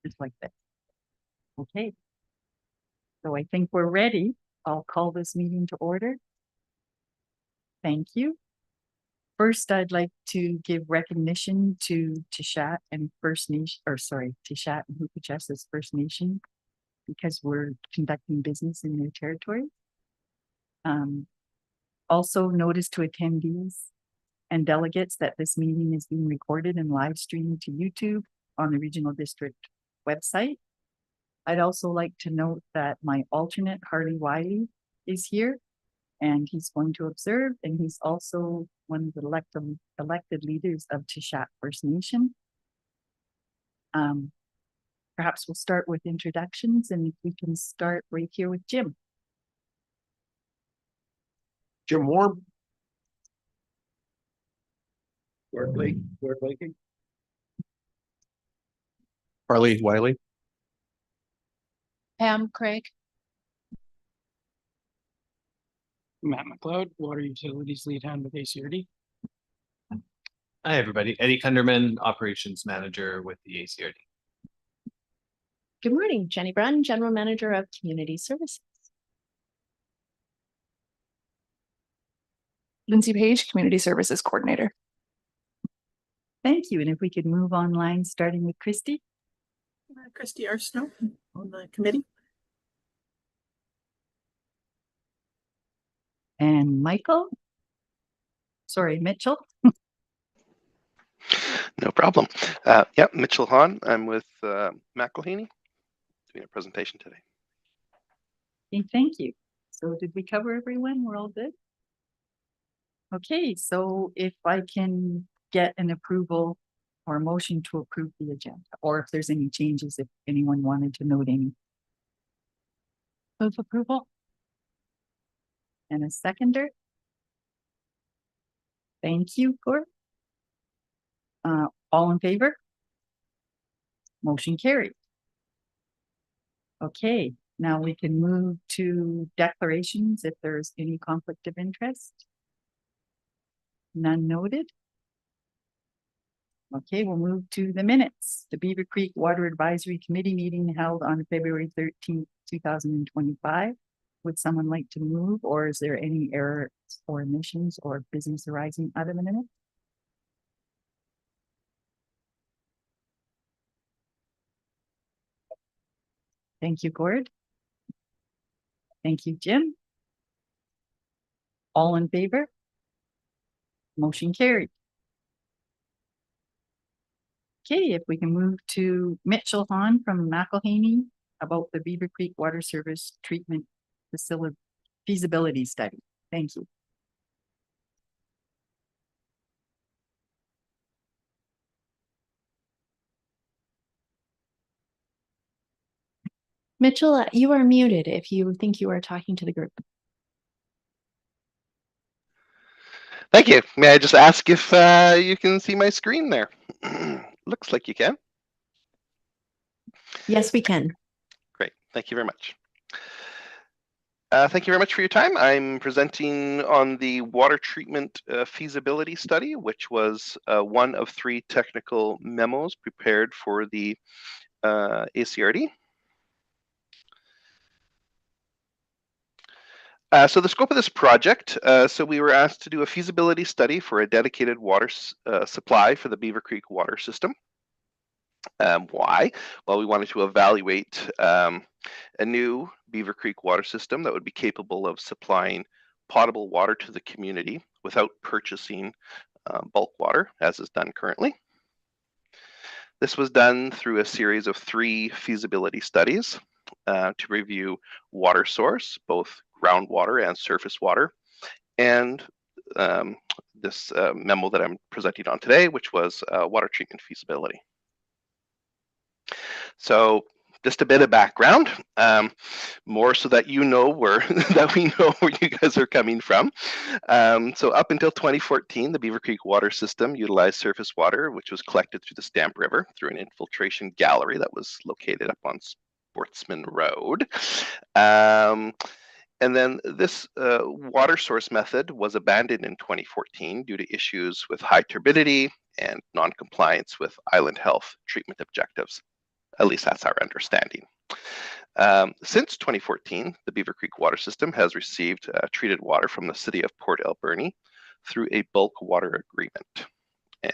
just like this. Okay. So I think we're ready. I'll call this meeting to order. Thank you. First, I'd like to give recognition to Tishat and First Nation, or sorry, Tishat and Hukuches's First Nation, because we're conducting business in their territory. Also notice to attendees and delegates that this meeting is being recorded and live streamed to YouTube on the Regional District website. I'd also like to note that my alternate, Harley Wiley, is here and he's going to observe, and he's also one of the elected leaders of Tishat First Nation. Perhaps we'll start with introductions, and if we can start right here with Jim. Jim Warm. Gord Blakey. Harley Wiley. Pam Craig. Matt McLeod, Water Utilities Lead Hand with ACRD. Hi, everybody. Eddie Kunderman, Operations Manager with the ACRD. Good morning. Jenny Brunn, General Manager of Community Services. Lindsay Page, Community Services Coordinator. Thank you. And if we could move online, starting with Christy. Christy Arsenault on the committee. And Michael. Sorry, Mitchell. No problem. Yep, Mitchell Hahn. I'm with McElhaney doing a presentation today. Okay, thank you. So did we cover everyone? We're all good? Okay, so if I can get an approval or a motion to approve the agenda, or if there's any changes, if anyone wanted to note any. Move approval. And a seconder. Thank you, Gord. All in favor? Motion carried. Okay, now we can move to declarations if there's any conflict of interest. None noted. Okay, we'll move to the minutes. The Beaver Creek Water Advisory Committee meeting held on February 13th, 2025. Would someone like to move, or is there any errors or omissions or business arising out of the minute? Thank you, Gord. Thank you, Jim. All in favor? Motion carried. Okay, if we can move to Mitchell Hahn from McElhaney about the Beaver Creek Water Service Treatment Facility Feasibility Study. Thank you. Mitchell, you are muted if you think you are talking to the group. Thank you. May I just ask if you can see my screen there? Looks like you can. Yes, we can. Great. Thank you very much. Thank you very much for your time. I'm presenting on the water treatment feasibility study, which was one of 3 technical memos prepared for the ACRD. So the scope of this project, so we were asked to do a feasibility study for a dedicated water supply for the Beaver Creek water system. Why? Well, we wanted to evaluate a new Beaver Creek water system that would be capable of supplying potable water to the community without purchasing bulk water, as is done currently. This was done through a series of 3 feasibility studies to review water source, both groundwater and surface water, and this memo that I'm presenting on today, which was water treatment feasibility. So just a bit of background, more so that you know that we know where you guys are coming from. So up until 2014, the Beaver Creek water system utilized surface water, which was collected through the Stamp River through an infiltration gallery that was located up on Sportsman Road. And then this water source method was abandoned in 2014 due to issues with high turbidity and non-compliance with island health treatment objectives. At least that's our understanding. Since 2014, the Beaver Creek water system has received treated water from the city of Port Alberni through a bulk water agreement.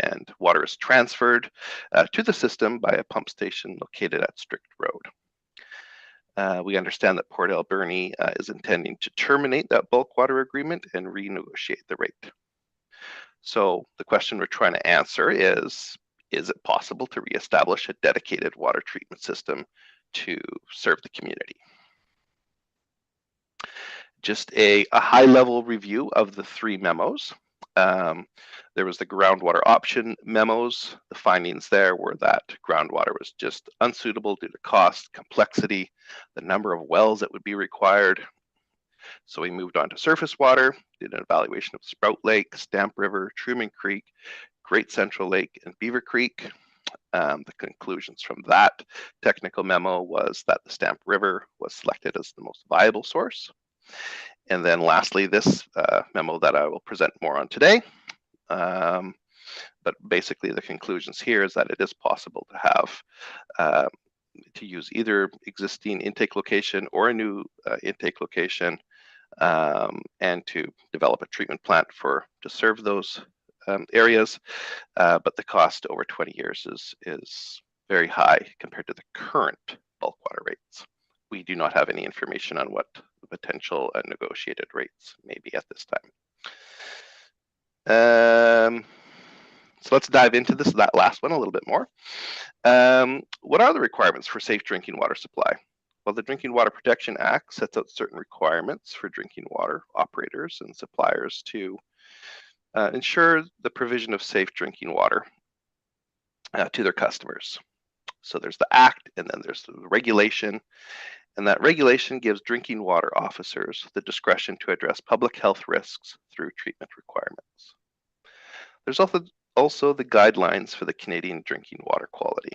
And water is transferred to the system by a pump station located at Strict Road. We understand that Port Alberni is intending to terminate that bulk water agreement and renegotiate the rate. So the question we're trying to answer is it possible to reestablish a dedicated water treatment system to serve the community? Just a high-level review of the 3 memos. There was the groundwater option memos. The findings there were that groundwater was just unsuitable due to cost, complexity, the number of wells that would be required. So we moved on to surface water, did an evaluation of Sprout Lake, Stamp River, Truman Creek, Great Central Lake, and Beaver Creek. The conclusions from that technical memo was that the Stamp River was selected as the most viable source. And then lastly, this memo that I will present more on today. But basically the conclusions here is that it is possible to have to use either existing intake location or a new intake location, and to develop a treatment plant to serve those areas. But the cost over 20 years is very high compared to the current bulk water rates. We do not have any information on what the potential negotiated rates may be at this time. So let's dive into that last one a little bit more. What are the requirements for safe drinking water supply? Well, the Drinking Water Protection Act sets out certain requirements for drinking water operators and suppliers to ensure the provision of safe drinking water to their customers. So there's the Act, and then there's the regulation, and that regulation gives drinking water officers the discretion to address public health risks through treatment requirements. There's also the guidelines for the Canadian drinking water quality.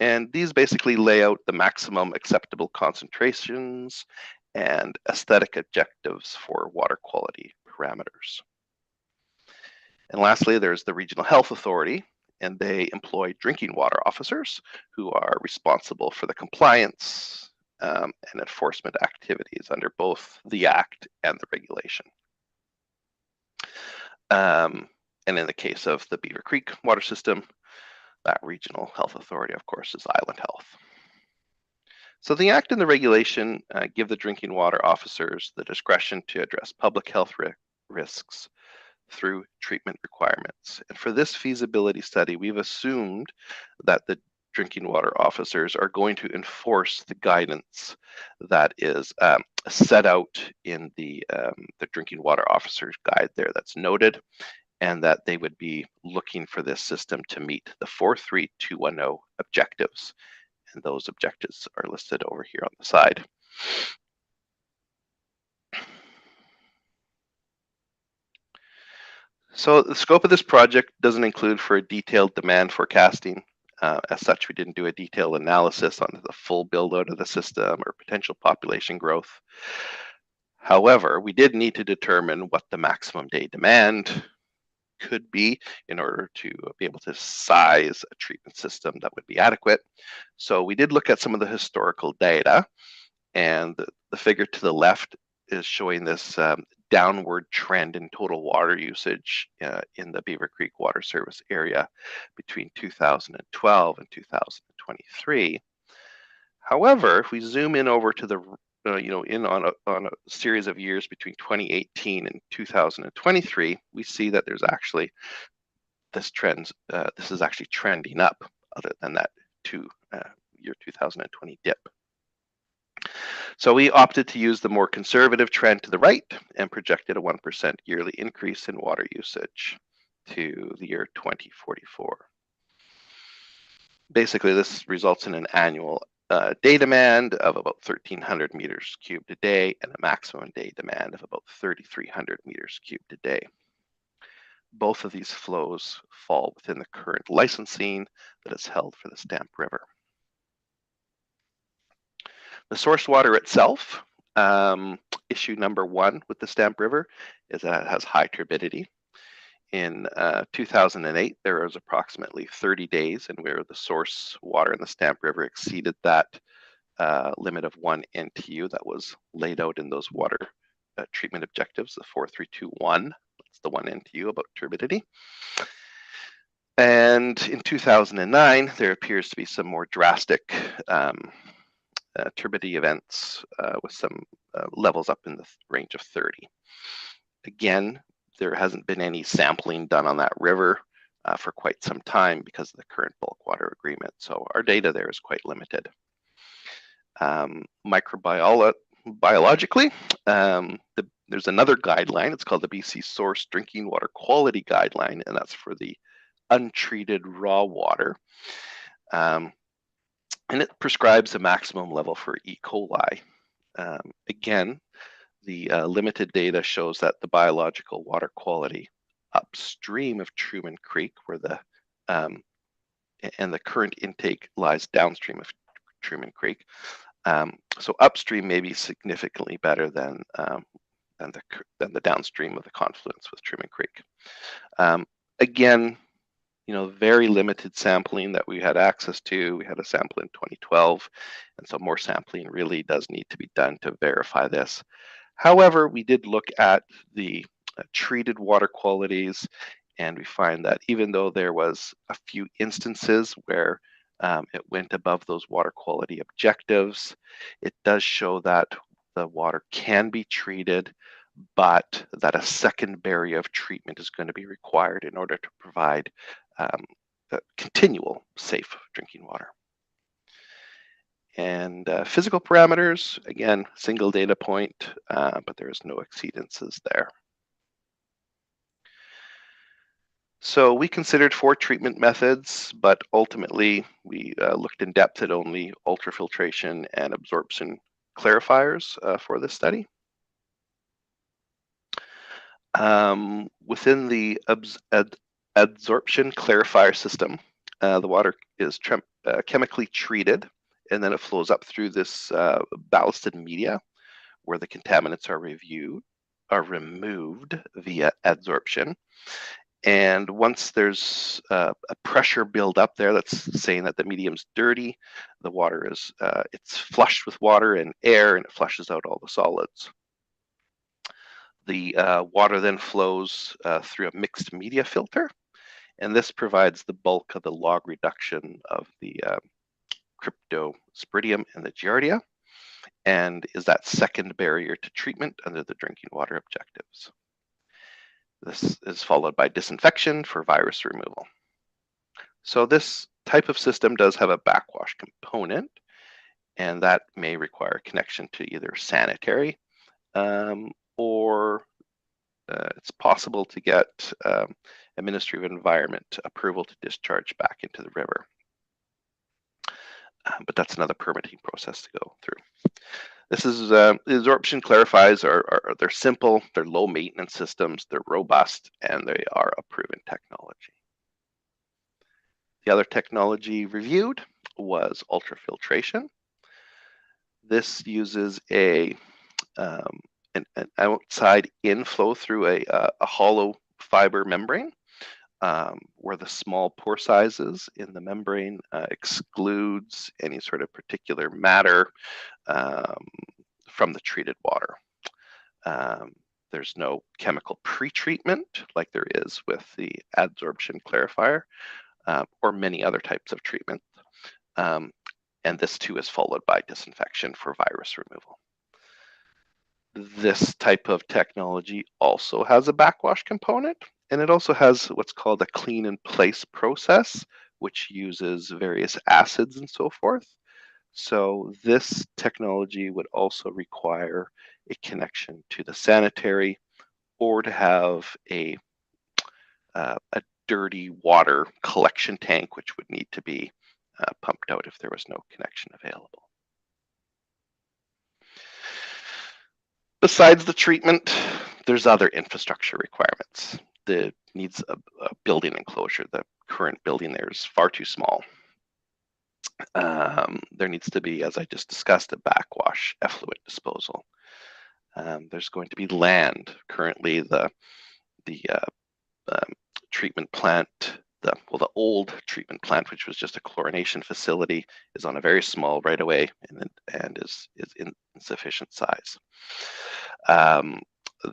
And these basically lay out the maximum acceptable concentrations and aesthetic objectives for water quality parameters. And lastly, there's the Regional Health Authority, and they employ drinking water officers who are responsible for the compliance and enforcement activities under both the Act and the regulation. And in the case of the Beaver Creek water system, that Regional Health Authority, of course, is Island Health. So the Act and the regulation give the drinking water officers the discretion to address public health risks through treatment requirements. And for this feasibility study, we've assumed that the drinking water officers are going to enforce the guidance that is set out in the drinking water officers guide there that's noted, and that they would be looking for this system to meet the 43210 objectives. And those objectives are listed over here on the side. So the scope of this project doesn't include for a detailed demand forecasting. As such, we didn't do a detailed analysis on the full build out of the system or potential population growth. However, we did need to determine what the maximum day demand could be in order to be able to size a treatment system that would be adequate. So we did look at some of the historical data, and the figure to the left is showing this downward trend in total water usage in the Beaver Creek water service area between 2012 and 2023. However, if we zoom in over to the on a series of years between 2018 and 2023, we see that there's actually this is actually trending up, other than that year 2020 dip. So we opted to use the more conservative trend to the right and projected a 1% yearly increase in water usage to the year 2044. Basically, this results in an annual day demand of about 1,300 meters cubed a day and a maximum day demand of about 3,300 meters cubed a day. Both of these flows fall within the current licensing that is held for the Stamp River. The source water itself, issue number 1 with the Stamp River, is that it has high turbidity. in 2008, there was approximately 30 days and where the source water in the Stamp River exceeded that limit of 1 NTU that was laid out in those water treatment objectives, the 4321. That's the 1 NTU about turbidity. And in 2009, there appears to be some more drastic turbidity events with some levels up in the range of 30. Again, there hasn't been any sampling done on that river for quite some time because of the current bulk water agreement. So our data there is quite limited. Biologically, there's another guideline. It's called the BC Source Drinking Water Quality Guideline, and that's for the untreated raw water. And it prescribes a maximum level for E. coli. Again, the limited data shows that the biological water quality upstream of Truman Creek, where and the current intake lies downstream of Truman Creek. So upstream may be significantly better than the downstream of the confluence with Truman Creek. Again, very limited sampling that we had access to. We had a sample in 2012, and so more sampling really does need to be done to verify this. However, we did look at the treated water qualities, and we find that even though there was a few instances where it went above those water quality objectives, it does show that the water can be treated, but that a second barrier of treatment is going to be required in order to provide continual safe drinking water. And physical parameters, again, single data point, but there is no exceedances there. So we considered 4 treatment methods, but ultimately we looked in depth at only ultrafiltration and absorption clarifiers for this study. Within the adsorption clarifier system, the water is chemically treated, and then it flows up through this ballasted media where the contaminants are removed via adsorption. And once there's a pressure build up there that's saying that the medium's dirty, the water is it's flushed with water and air, and it flushes out all the solids. The water then flows through a mixed media filter, and this provides the bulk of the log reduction of the cryptosporidium and the giardia, and is that second barrier to treatment under the drinking water objectives. This is followed by disinfection for virus removal. So this type of system does have a backwash component, and that may require connection to either sanitary or it's possible to get a Ministry of Environment approval to discharge back into the river. But that's another permitting process to go through. This is absorption clarifiers they're simple, they're low maintenance systems, they're robust, and they are a proven technology. The other technology reviewed was ultrafiltration. This uses an outside inflow through a hollow fiber membrane where the small pore sizes in the membrane excludes any sort of particular matter from the treated water. There's no chemical pretreatment like there is with the adsorption clarifier or many other types of treatment. And this too is followed by disinfection for virus removal. This type of technology also has a backwash component, and it also has what's called a clean in place process, which uses various acids and so forth. So this technology would also require a connection to the sanitary or to have a dirty water collection tank, which would need to be pumped out if there was no connection available. Besides the treatment, there's other infrastructure requirements. It needs a building enclosure. The current building there is far too small. There needs to be, as I just discussed, a backwash effluent disposal. There's going to be land. Currently, the treatment plant, the old treatment plant, which was just a chlorination facility, is on a very small right of way and is in insufficient size.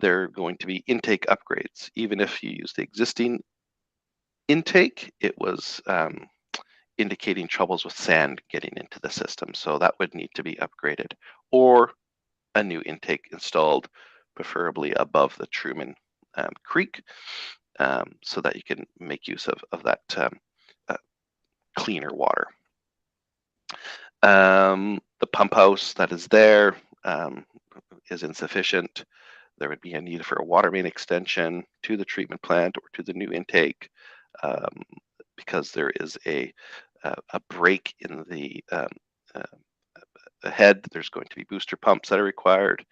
There are going to be intake upgrades. Even if you use the existing intake, it was indicating troubles with sand getting into the system, so that would need to be upgraded, or a new intake installed, preferably above the Truman Creek, so that you can make use of that cleaner water. The pump house that is there is insufficient. There would be a need for a water main extension to the treatment plant or to the new intake, because there is a break in the head. There's going to be booster pumps that are required,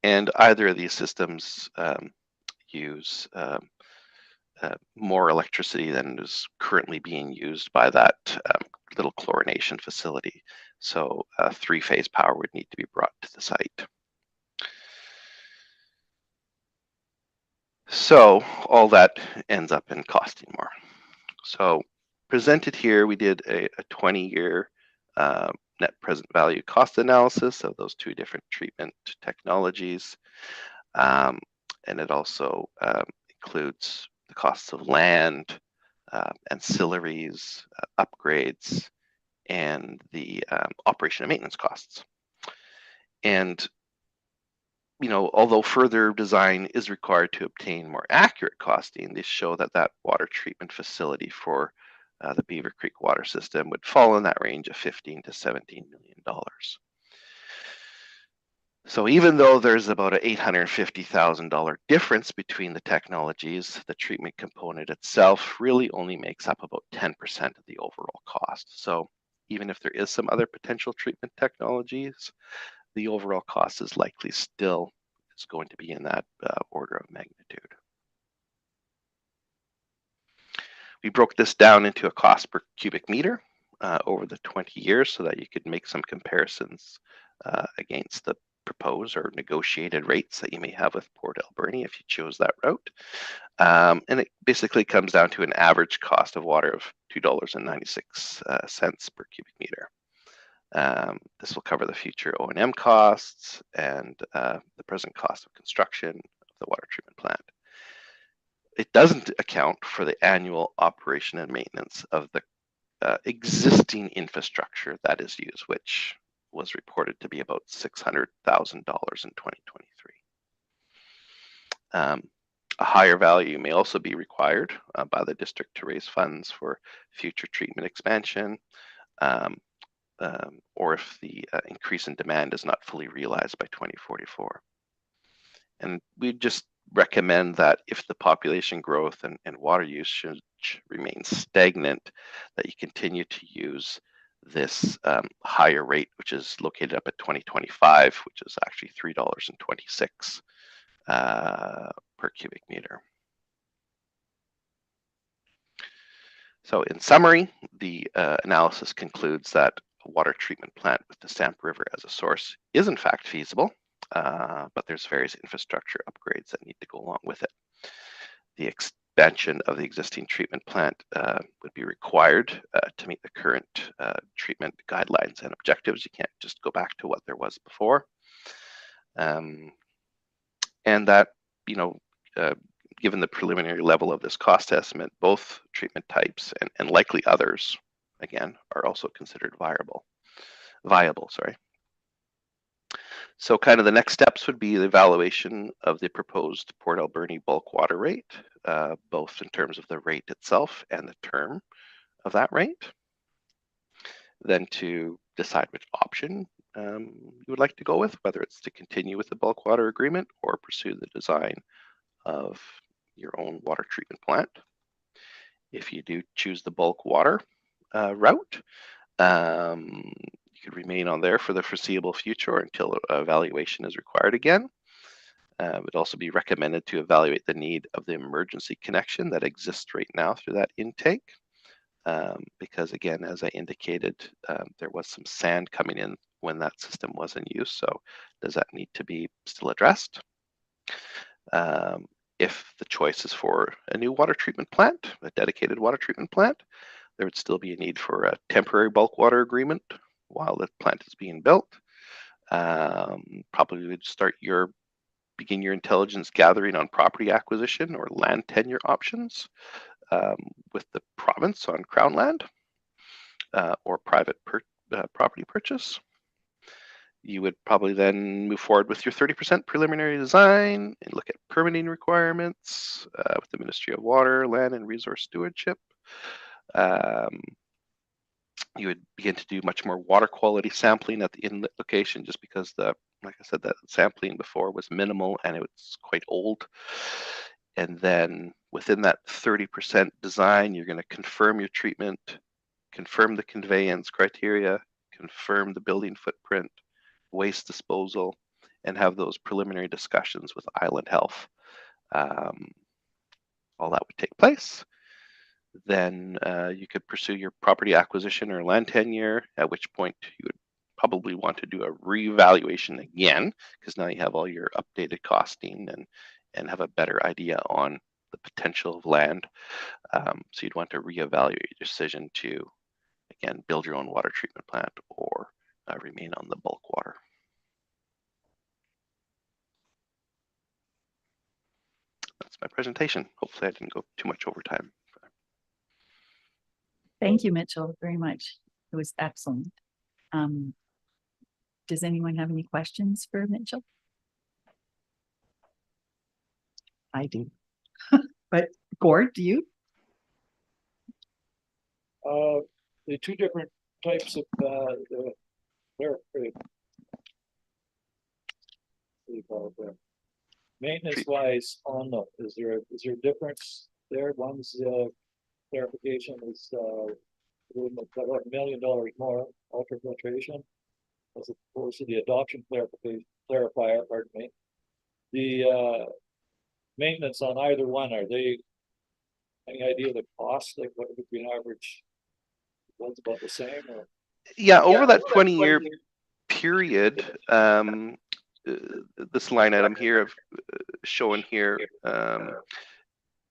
and either of these systems use more electricity than is currently being used by that little chlorination facility. So three-phase power would need to be brought to the site. So all that ends up in costing more. So presented here, we did a 20-year net present value cost analysis of those two different treatment technologies. And it also includes the costs of land, ancillaries, upgrades, and the operation and maintenance costs. And although further design is required to obtain more accurate costing, they show that that water treatment facility for the Beaver Creek water system would fall in that range of $15 to $17 million. So even though there's about an $850,000 difference between the technologies, the treatment component itself really only makes up about 10% of the overall cost. So even if there is some other potential treatment technologies, the overall cost is likely still going to be in that order of magnitude. We broke this down into a cost per cubic meter over the 20 years so that you could make some comparisons against the proposed or negotiated rates that you may have with Port Alberni if you chose that route. And it basically comes down to an average cost of water of $2.96 per cubic meter. This will cover the future O&M costs and the present cost of construction of the water treatment plant. It doesn't account for the annual operation and maintenance of the existing infrastructure that is used, which was reported to be about $600,000 in 2023. A higher value may also be required by the district to raise funds for future treatment expansion, or if the increase in demand is not fully realized by 2044. And we just recommend that if the population growth and water usage remains stagnant, that you continue to use this higher rate, which is located up at 2025, which is actually $3.26 per cubic meter. So in summary, the analysis concludes that a water treatment plant with the Stamp River as a source is in fact feasible, but there's various infrastructure upgrades that need to go along with it. The expansion of the existing treatment plant would be required to meet the current treatment guidelines and objectives. You can't just go back to what there was before. And that, given the preliminary level of this cost estimate, both treatment types and likely others, again, are also considered viable. So kind of the next steps would be the evaluation of the proposed Port Alberni bulk water rate, both in terms of the rate itself and the term of that rate. Then to decide which option you would like to go with, whether it's to continue with the bulk water agreement or pursue the design of your own water treatment plant. If you do choose the bulk water route, you could remain on there for the foreseeable future until evaluation is required again. It would also be recommended to evaluate the need of the emergency connection that exists right now through that intake. Because again, as I indicated, there was some sand coming in when that system was in use. So does that need to be still addressed? If the choice is for a new water treatment plant, a dedicated water treatment plant, there would still be a need for a temporary bulk water agreement while the plant is being built. Probably would begin your intelligence gathering on property acquisition or land tenure options with the province on crown land or private property purchase. You would probably then move forward with your 30% preliminary design and look at permitting requirements with the Ministry of Water, Land and Resource Stewardship. You would begin to do much more water quality sampling at the inlet location just because like I said, that sampling before was minimal and it was quite old. And then within that 30% design, you're going to confirm your treatment, confirm the conveyance criteria, confirm the building footprint, waste disposal, and have those preliminary discussions with Island Health. All that would take place. Then you could pursue your property acquisition or land tenure, at which point you would probably want to do a reevaluation again, because now you have all your updated costing and have a better idea on the potential of land. So you'd want to reevaluate your decision to, again, build your own water treatment plant or remain on the bulk water. That's my presentation. Hopefully I didn't go too much over time. Thank you, Mitchell, very much. It was excellent. Does anyone have any questions for Mitchell? I do. But Gord, do you? The two different types of maintenance wise on the, is there a difference there? One's clarification is about $1 million more ultrafiltration as opposed to the adoption clarifier, pardon me. The maintenance on either one, are they any idea of the cost, like what would be an average? One's about the same, or? Yeah, over that 20-year period, this line item here shown here,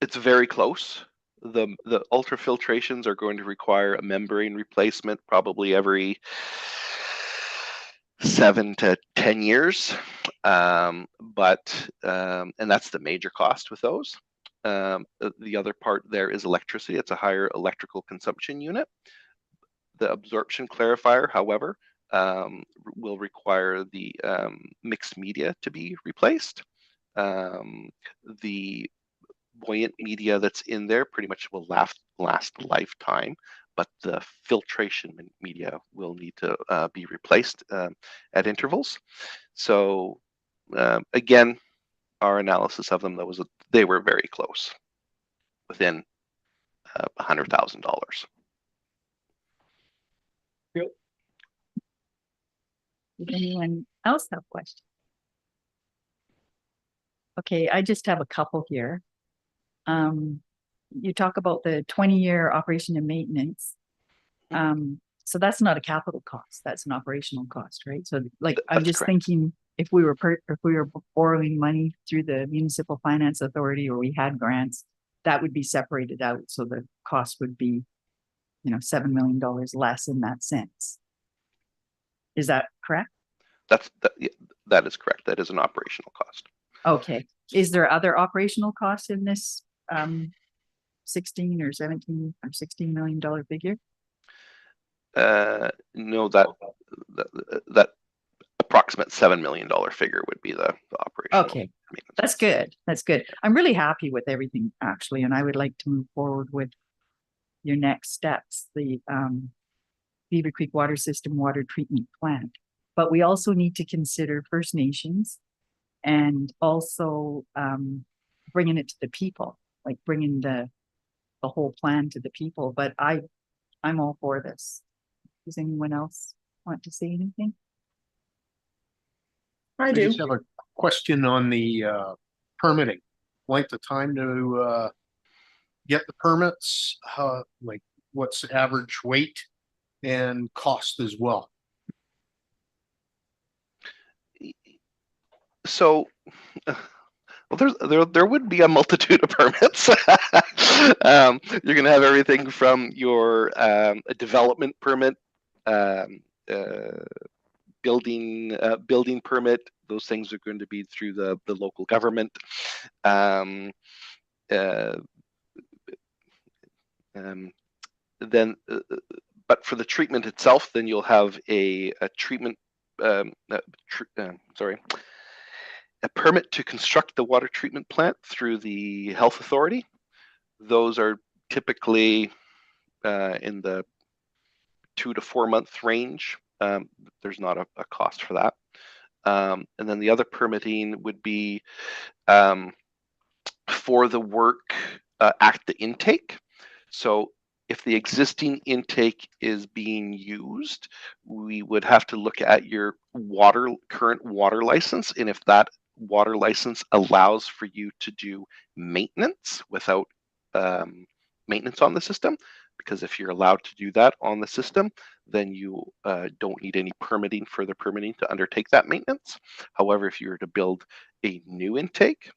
it's very close. The ultrafiltrations are going to require a membrane replacement probably every 7 to 10 years, and that's the major cost with those. The other part there is electricity. It's a higher electrical consumption unit. The absorption clarifier, however, will require the mixed media to be replaced. The buoyant media that's in there pretty much will last a lifetime, but the filtration media will need to be replaced at intervals. So again, our analysis of them, they were very close, within $100,000. Does anyone else have questions? Okay, I just have a couple here. You talk about the 20-year operation and maintenance. So that's not a capital cost, that's an operational cost, right? So like, I'm just thinking if we were borrowing money through the Municipal Finance Authority or we had grants, that would be separated out. So the cost would be, $7 million less in that sense. Is that correct? That is correct. That is an operational cost. Okay. Is there other operational costs in this 16 or 17 or $16 million figure? No, that approximate $7 million figure would be the operational. Okay, that's good. That's good. I'm really happy with everything actually, and I would like to move forward with your next steps, the Beaver Creek Water System Water Treatment Plant. But we also need to consider First Nations and also bringing it to the people, like bringing the whole plan to the people. But I'm all for this. Does anyone else want to say anything? I do. just have a question on the permitting, length of time to get the permits, like what's the average weight and cost as well. So Well, there would be a multitude of permits. You're going to have everything from your a development permit, building permit. Those things are going to be through the local government. Then, but for the treatment itself, then you'll have a treatment. A permit to construct the water treatment plant through the health authority. Those are typically in the 2 to 4 month range. There's not a cost for that. And then the other permitting would be for the work at the intake. So if the existing intake is being used, we would have to look at your current water license, and if that water license allows for you to do maintenance without maintenance on the system, because if you're allowed to do that on the system, then you don't need any further permitting to undertake that maintenance. However, if you were to build a new intake,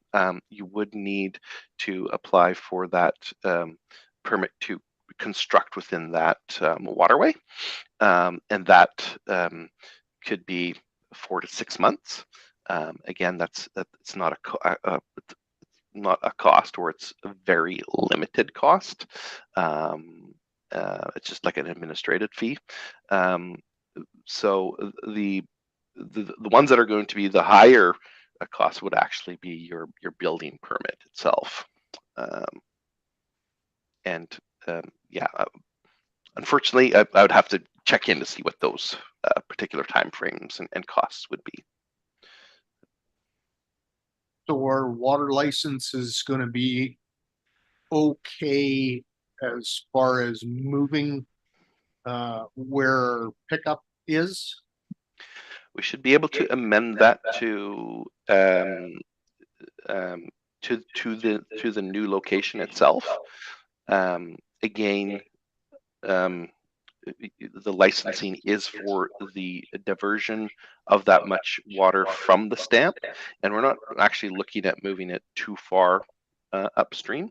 you would need to apply for that permit to construct within that waterway, and that could be 4 to 6 months. Again, it's not a cost, or it's a very limited cost. It's just like an administrative fee. So the ones that are going to be the higher cost would actually be your building permit itself. Unfortunately, I would have to check in to see what those particular timeframes and costs would be. So our water license is going to be okay as far as moving where pickup is? We should be able to amend that to the new location itself. Again, the licensing is for the diversion of that much water from the stamp, and we're not actually looking at moving it too far upstream,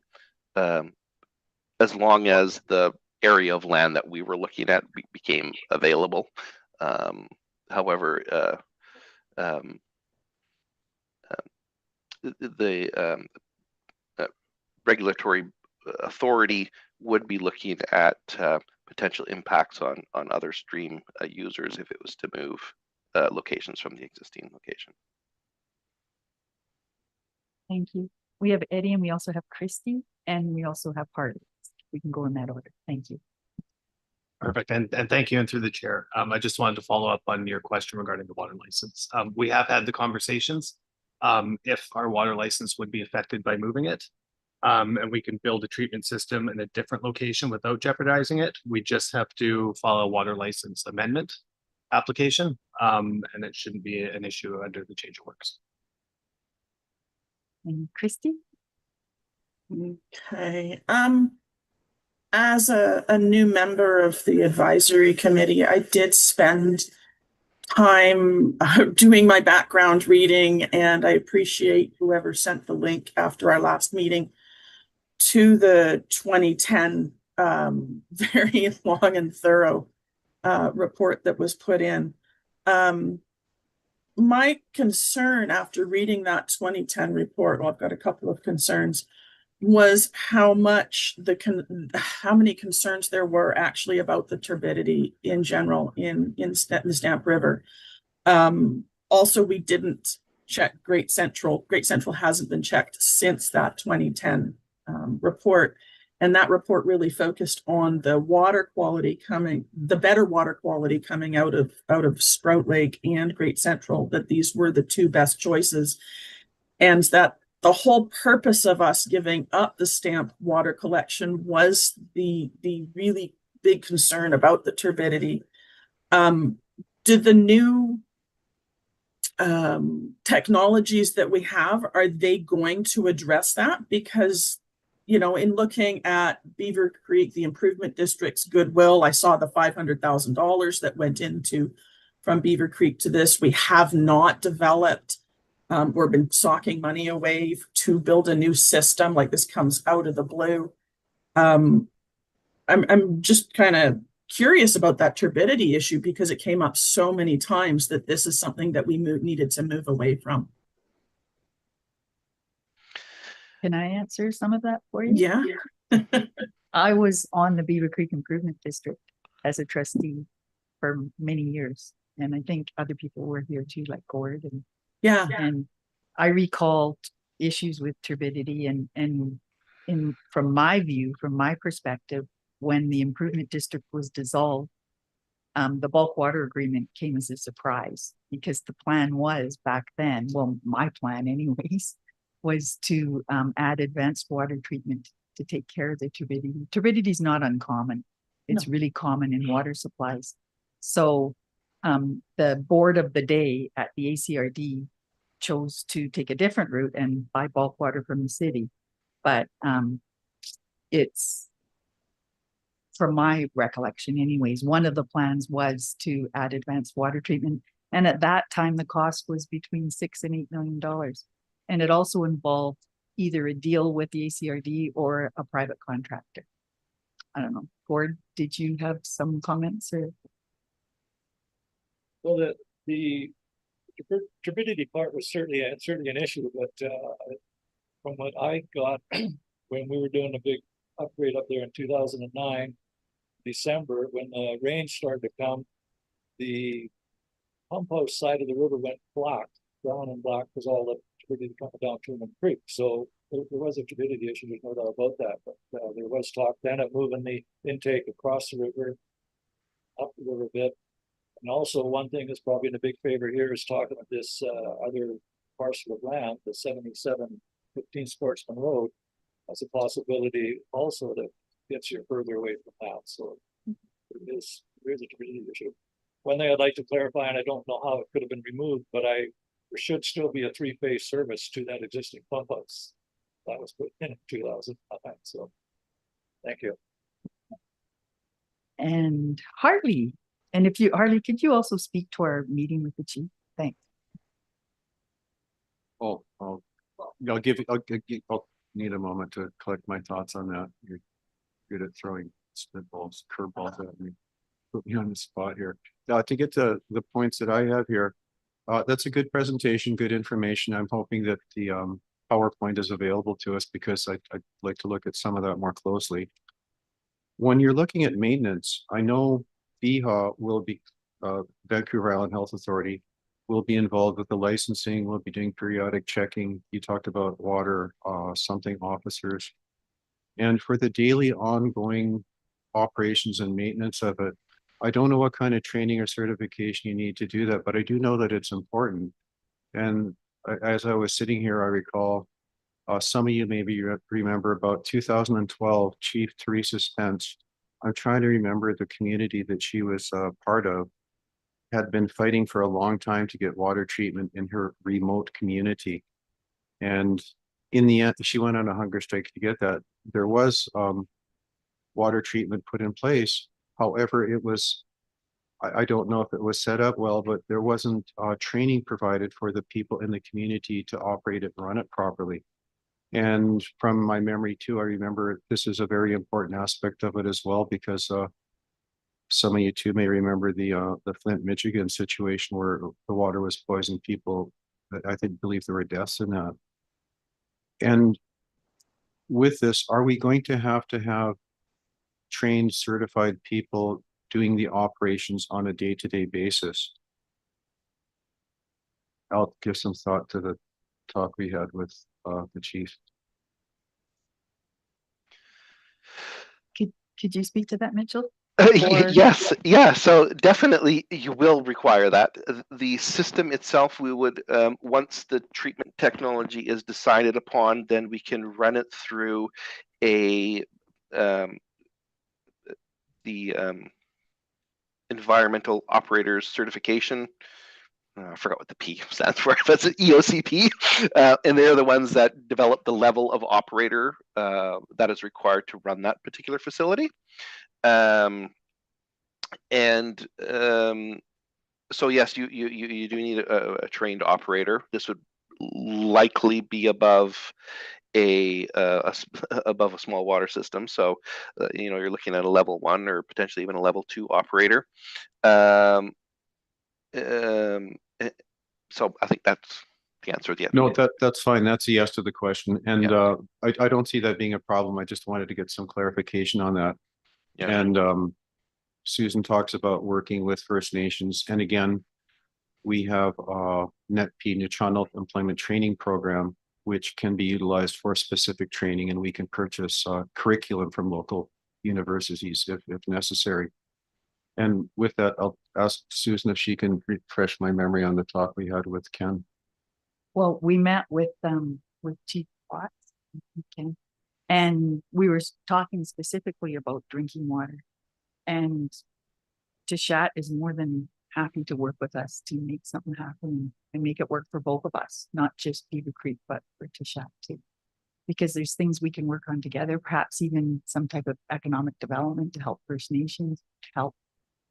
as long as the area of land that we were looking at became available. However, the regulatory authority would be looking at potential impacts on other stream users if it was to move locations from the existing location. Thank you. We have Eddie, and we also have Christy, and we also have Harley. We can go in that order. Thank you. Perfect. And thank you. And through the chair, I just wanted to follow up on your question regarding the water license. We have had the conversations if our water license would be affected by moving it. And we can build a treatment system in a different location without jeopardizing it. We just have to file a water license amendment application, and it shouldn't be an issue under the change of works. And Christy? Okay. As a new member of the advisory committee, I did spend time doing my background reading, and I appreciate whoever sent the link after our last meeting to the 2010 very long and thorough report that was put in. My concern after reading that 2010 report, well, I've got a couple of concerns, was how many concerns there were actually about the turbidity in general in the Stamp River. Also, we didn't check Great Central. Great Central hasn't been checked since that 2010 report. And that report really focused on the water quality the better water quality coming out of Sprout Lake and Great Central, that these were the two best choices. And that the whole purpose of us giving up the Stamp water collection was the really big concern about the turbidity. Did the new technologies that we have, are they going to address that? Because, you know, in looking at Beaver Creek, the improvement district's goodwill, I saw the $500,000 that went into from Beaver Creek to this. We have not developed We've been socking money away to build a new system, like this comes out of the blue. I'm just kind of curious about that turbidity issue because it came up so many times that this is something that we needed to move away from. Can I answer some of that for you? Yeah. I was on the Beaver Creek Improvement District as a trustee for many years. And I think other people were here too, like Gord and Yeah. and I recall issues with turbidity and from my view, from my perspective, when the improvement district was dissolved, the bulk water agreement came as a surprise because the plan was back then, well, my plan anyways, was to add advanced water treatment to take care of the turbidity. Turbidity is not uncommon. It's really common in water supplies. So the board of the day at the ACRD chose to take a different route and buy bulk water from the city. But it's, from my recollection anyways, one of the plans was to add advanced water treatment. And at that time, the cost was between $6 and $8 million. And it also involved either a deal with the ACRD or a private contractor. I don't know. Gord, did you have some comments or? Well, the turbidity part was certainly an issue, but from what I got when we were doing a big upgrade up there in 2009, December, when the rain started to come, the pump house side of the river went black, brown and black, because all the turbidity coming down Truman Creek. So there was a turbidity issue, there's no doubt about that. But there was talk then of moving the intake across the river, up the river a bit. And also one thing that's probably in a big favor here is talking of this other parcel of land, the 7715 Sportsman Road, as a possibility also that gets you further away from that. So there's a turbidity issue. One thing I'd like to clarify, and I don't know how it could have been removed, but there should still be a 3-phase service to that existing pump house that was put in 2009. So thank you. And Hartley, and if you, Hartley, could you also speak to our meeting with the chief? Thanks. I'll need a moment to collect my thoughts on that. You're good at throwing spitballs, curveballs at me. Put me on the spot here. To get to the points that I have here, that's a good presentation, good information. I'm hoping that the PowerPoint is available to us because I'd like to look at some of that more closely. When you're looking at maintenance, I know VHA will be, Vancouver Island Health Authority will be involved with the licensing, we'll be doing periodic checking. You talked about water, something officers. And for the daily ongoing operations and maintenance of it, I don't know what kind of training or certification you need to do that, but I do know that it's important. And as I was sitting here, I recall some of you maybe remember about 2012, Chief Teresa Spence. I'm trying to remember the community that she was part of, had been fighting for a long time to get water treatment in her remote community. And in the end, she went on a hunger strike to get that. There was water treatment put in place. However, it was, I don't know if it was set up well, but there wasn't training provided for the people in the community to operate it and run it properly. And from my memory too, I remember this is a very important aspect of it as well, because some of you too may remember the Flint, Michigan situation where the water was poisoning people. I believe there were deaths in that. And with this, are we going to have trained, certified people doing the operations on a day-to-day basis? I'll give some thought to the talk we had with the chief. Could you speak to that, Mitchell? Yes, yeah, so definitely you will require that. The system itself, we would, once the treatment technology is decided upon, then we can run it through the environmental operators certification. I forgot what the P stands for, but it's EOCP, and they're the ones that develop the level of operator that is required to run that particular facility. So yes, you do need a trained operator. This would likely be above above a small water system. So, you're looking at a level 1 or potentially even a level 2 operator. Um, so I think that's the answer at the end. No, that's fine. That's a yes to the question. And I don't see that being a problem. I just wanted to get some clarification on that. Yeah. And Susan talks about working with First Nations. And again, we have NetP, Nuu-chah-nulth Employment Training Program, which can be utilized for specific training, and we can purchase curriculum from local universities if necessary. And with that, I'll ask Susan if she can refresh my memory on the talk we had with Ken. Well, we met with Chief Watts, okay, and we were talking specifically about drinking water. And Tishat is more than happy to work with us to make something happen and make it work for both of us, not just Beaver Creek, but for Tishat too. Because there's things we can work on together, perhaps even some type of economic development to help First Nations, to help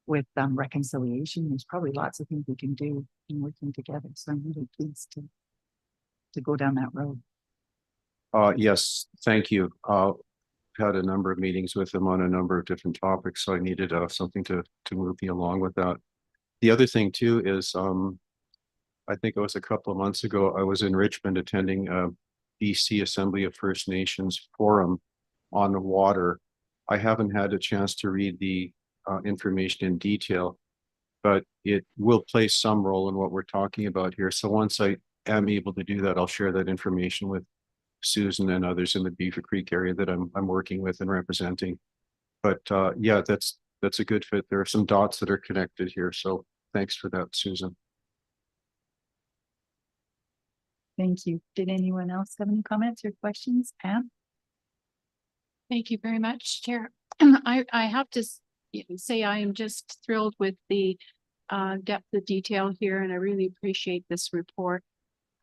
with reconciliation. There's probably lots of things we can do in working together. So I'm really pleased to go down that road. Yes, thank you. Had a number of meetings with them on a number of different topics, so I needed something to move me along with that. The other thing too is I think it was a couple of months ago, I was in Richmond attending a BC Assembly of First Nations forum on the water. I haven't had a chance to read the information in detail, but it will play some role in what we're talking about here. So once I am able to do that, I'll share that information with Susan and others in the Beaver Creek area that I'm working with and representing. But yeah, that's a good fit. There are some dots that are connected here. So thanks for that, Susan. Thank you. Did anyone else have any comments or questions? Pam? Thank you very much, Chair. I have to say I am just thrilled with the depth of detail here, and I really appreciate this report.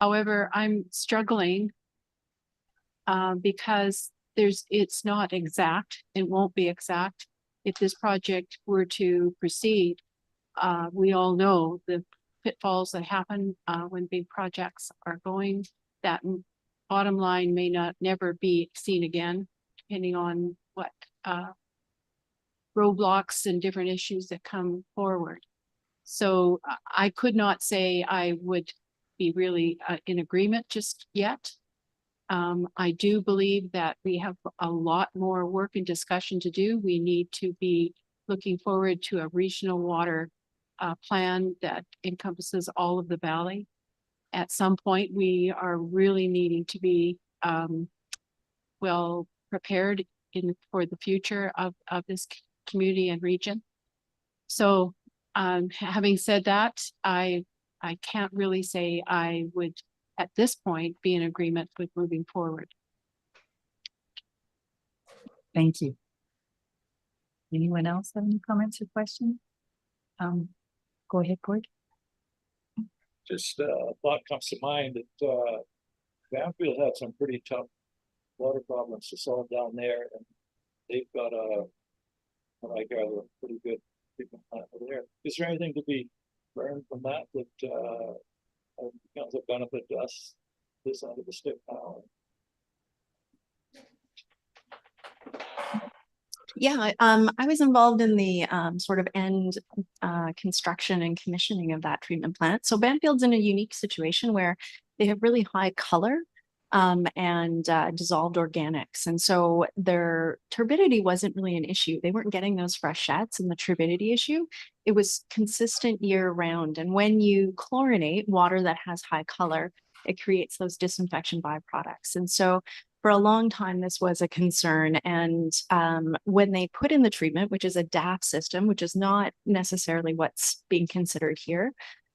However, I'm struggling because it's not exact. It won't be exact. If this project were to proceed, we all know the pitfalls that happen when big projects are going. That bottom line may never be seen again, depending on what roadblocks and different issues that come forward. So I could not say I would be really in agreement just yet. I do believe that we have a lot more work and discussion to do. We need to be looking forward to a regional water plan that encompasses all of the valley. At some point, we are really needing to be well prepared for the future of this community and region. So having said that, I can't really say I would at this point be in agreement with moving forward. Thank you. Anyone else have any comments or questions? Go ahead, Cord. Just a thought comes to mind that Banfield had some pretty tough water problems to solve down there, and they've got what I gather, a pretty good treatment plant over there. Is there anything to be learned from that becomes a benefit to us this end of the stick now? Yeah, I was involved in the sort of end construction and commissioning of that treatment plant. So Banfield's in a unique situation where they have really high color and dissolved organics. And so their turbidity wasn't really an issue. They weren't getting those freshettes and the turbidity issue. It was consistent year round. And when you chlorinate water that has high color, it creates those disinfection byproducts. And so for a long time, this was a concern. And when they put in the treatment, which is a DAF system, which is not necessarily what's being considered here,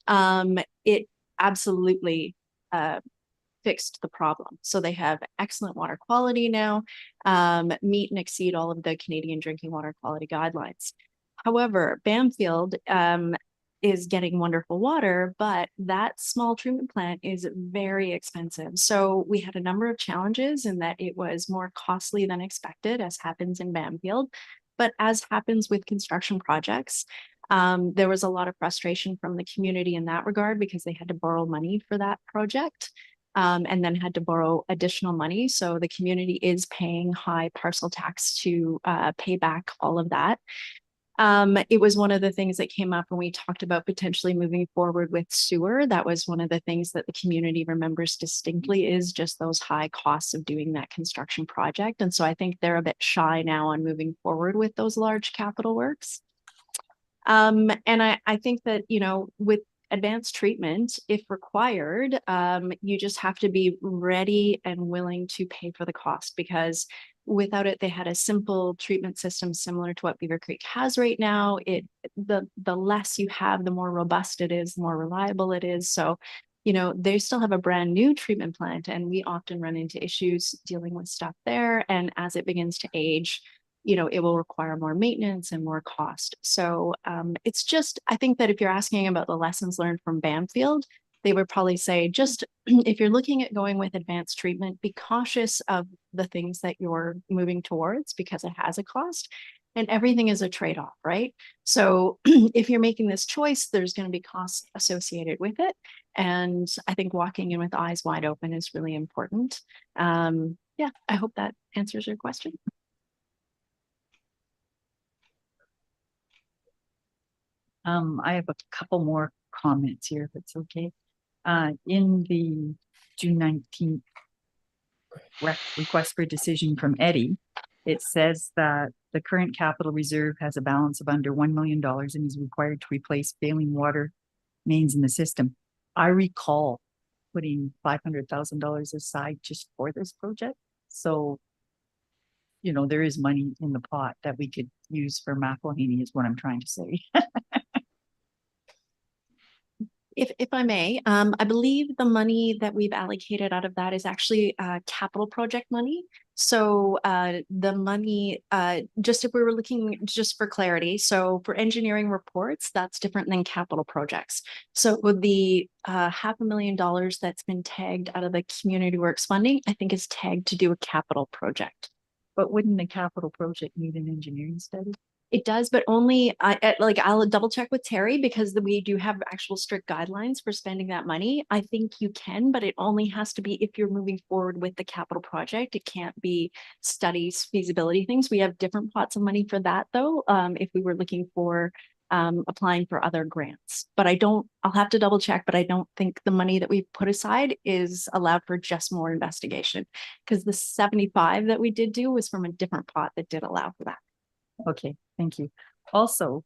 it absolutely fixed the problem. So they have excellent water quality now, meet and exceed all of the Canadian drinking water quality guidelines. However, Banfield is getting wonderful water, but that small treatment plant is very expensive. So we had a number of challenges in that it was more costly than expected, as happens in Banfield. But as happens with construction projects, there was a lot of frustration from the community in that regard because they had to borrow money for that project. and then had to borrow additional money. So the community is paying high parcel tax to pay back all of that. It was one of the things that came up when we talked about potentially moving forward with sewer. That was one of the things that the community remembers distinctly, is just those high costs of doing that construction project. And so I think they're a bit shy now on moving forward with those large capital works. And I think that, you know, with advanced treatment, if required, you just have to be ready and willing to pay for the cost, because without it, they had a simple treatment system similar to what Beaver Creek has right now. The less you have, the more robust it is, the more reliable it is. So, you know, they still have a brand new treatment plant, and we often run into issues dealing with stuff there. And as it begins to age, you know, it will require more maintenance and more cost. So it's just, I think that if you're asking about the lessons learned from Banfield, they would probably say, just if you're looking at going with advanced treatment, be cautious of the things that you're moving towards, because it has a cost and everything is a trade-off, right? So if you're making this choice, there's going to be costs associated with it. And I think walking in with eyes wide open is really important. Yeah, I hope that answers your question. I have a couple more comments here, if it's okay. In the June 19th request for decision from Eddie, it says that the current capital reserve has a balance of under $1 million and is required to replace failing water mains in the system. I recall putting $500,000 aside just for this project. So, you know, there is money in the pot that we could use for McElhaney, is what I'm trying to say. If I may, I believe the money that we've allocated out of that is actually capital project money. So the money, just if we were looking just for clarity, so for engineering reports, that's different than capital projects. So with the $500,000 that's been tagged out of the community works funding, I think is tagged to do a capital project. But wouldn't the capital project need an engineering study? It does, but only I'll double check with Terry, because we do have actual strict guidelines for spending that money. I think you can, but it only has to be if you're moving forward with the capital project. It can't be studies, feasibility things. We have different pots of money for that though. If we were looking for applying for other grants, but I'll have to double check, but I don't think the money that we put aside is allowed for just more investigation, because the 75 that we did do was from a different pot that did allow for that. Okay, thank you. Also,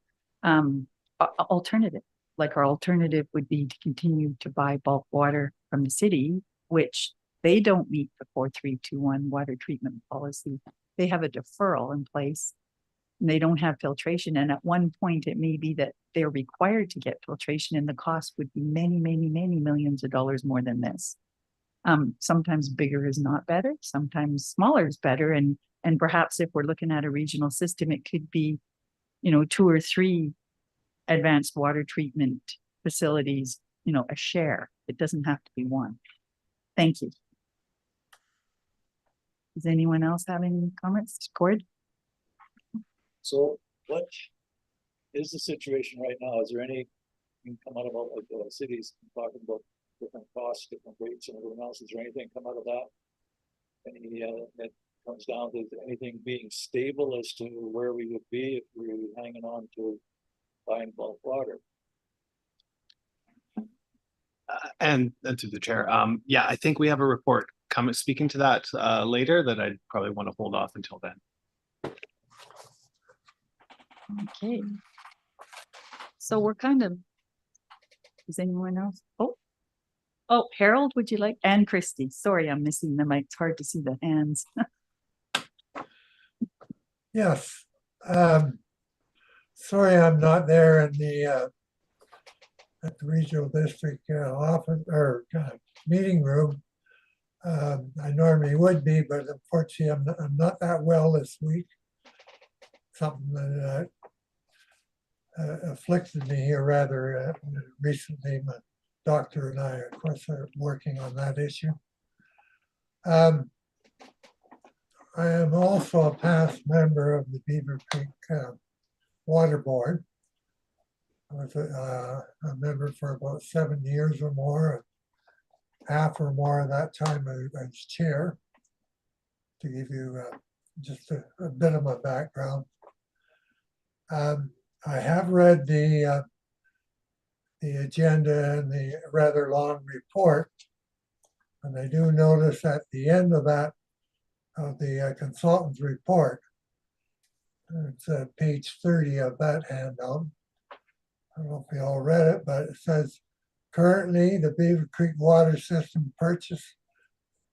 alternative, like our alternative would be to continue to buy bulk water from the city, which they don't meet the 4321 water treatment policy. They have a deferral in place and they don't have filtration. And at one point it may be that they're required to get filtration and the cost would be many, many, many millions of dollars more than this. Sometimes bigger is not better. Sometimes smaller is better. And perhaps if we're looking at a regional system, it could be, you know, 2 or 3 advanced water treatment facilities, you know, a share. It doesn't have to be one. Thank you. Does anyone else have any comments? Cord? So what is the situation right now? Is there any, you can come out about like cities talking about different costs, different rates and everything else? Is there anything come out of that? Any that comes down to anything being stable as to where we would be if we were hanging on to buying bulk water? And to the chair, yeah, I think we have a report speaking to that later that I'd probably want to hold off until then. Okay. So we're kind of, is anyone else? Oh, Harold, would you like, and Christy, sorry, I'm missing the mic. It's hard to see the hands. Yes. Sorry, I'm not there in the at the regional district office or meeting room. I normally would be, but unfortunately, I'm not that well this week. Something that afflicted me here rather recently. My doctor and I, of course, are working on that issue. I am also a past member of the Beaver Creek Water Board. I was a member for about 7 years or more. half or more of that time as chair, to give you just a bit of my background. I have read the agenda and the rather long report, and I do notice at the end of that, of the consultant's report, it's page 30 of that handout. I don't know if you all read it, but it says, currently the Beaver Creek water system purchase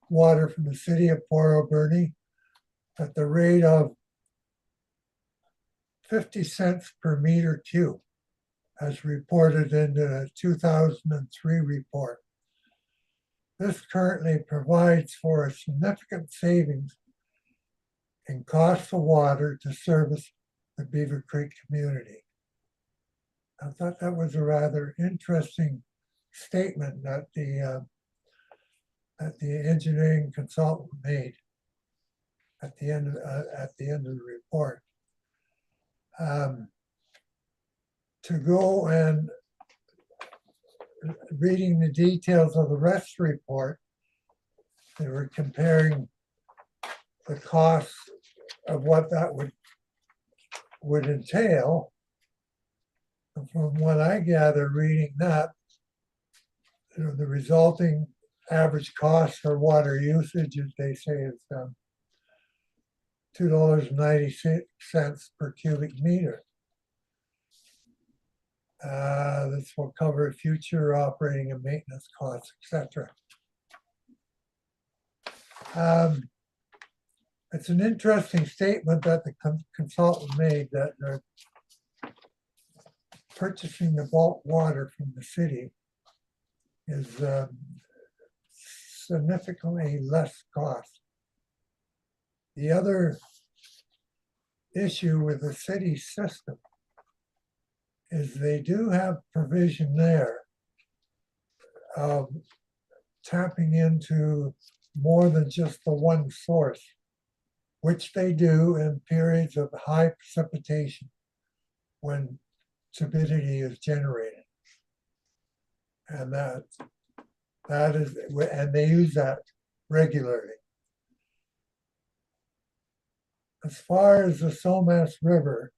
water from the city of Port Alberni at the rate of 50 cents per meter cube, as reported in the 2003 report. This currently provides for a significant savings in cost of water to service the Beaver Creek community. I thought that was a rather interesting statement that the engineering consultant made at the end of the report. To go and reading the details of the rest of the report, they were comparing the costs of what that would entail. And from what I gather reading that, the resulting average cost for water usage, as they say, is $2.96 per cubic meter. This will cover future operating and maintenance costs, etc. It's an interesting statement that the consultant made, that they're purchasing the bulk water from the city is significantly less cost. The other issue with the city system is they do have provision there of tapping into more than just the one source, which they do in periods of high precipitation when turbidity is generated. And that is, and they use that regularly. As far as the Somas River,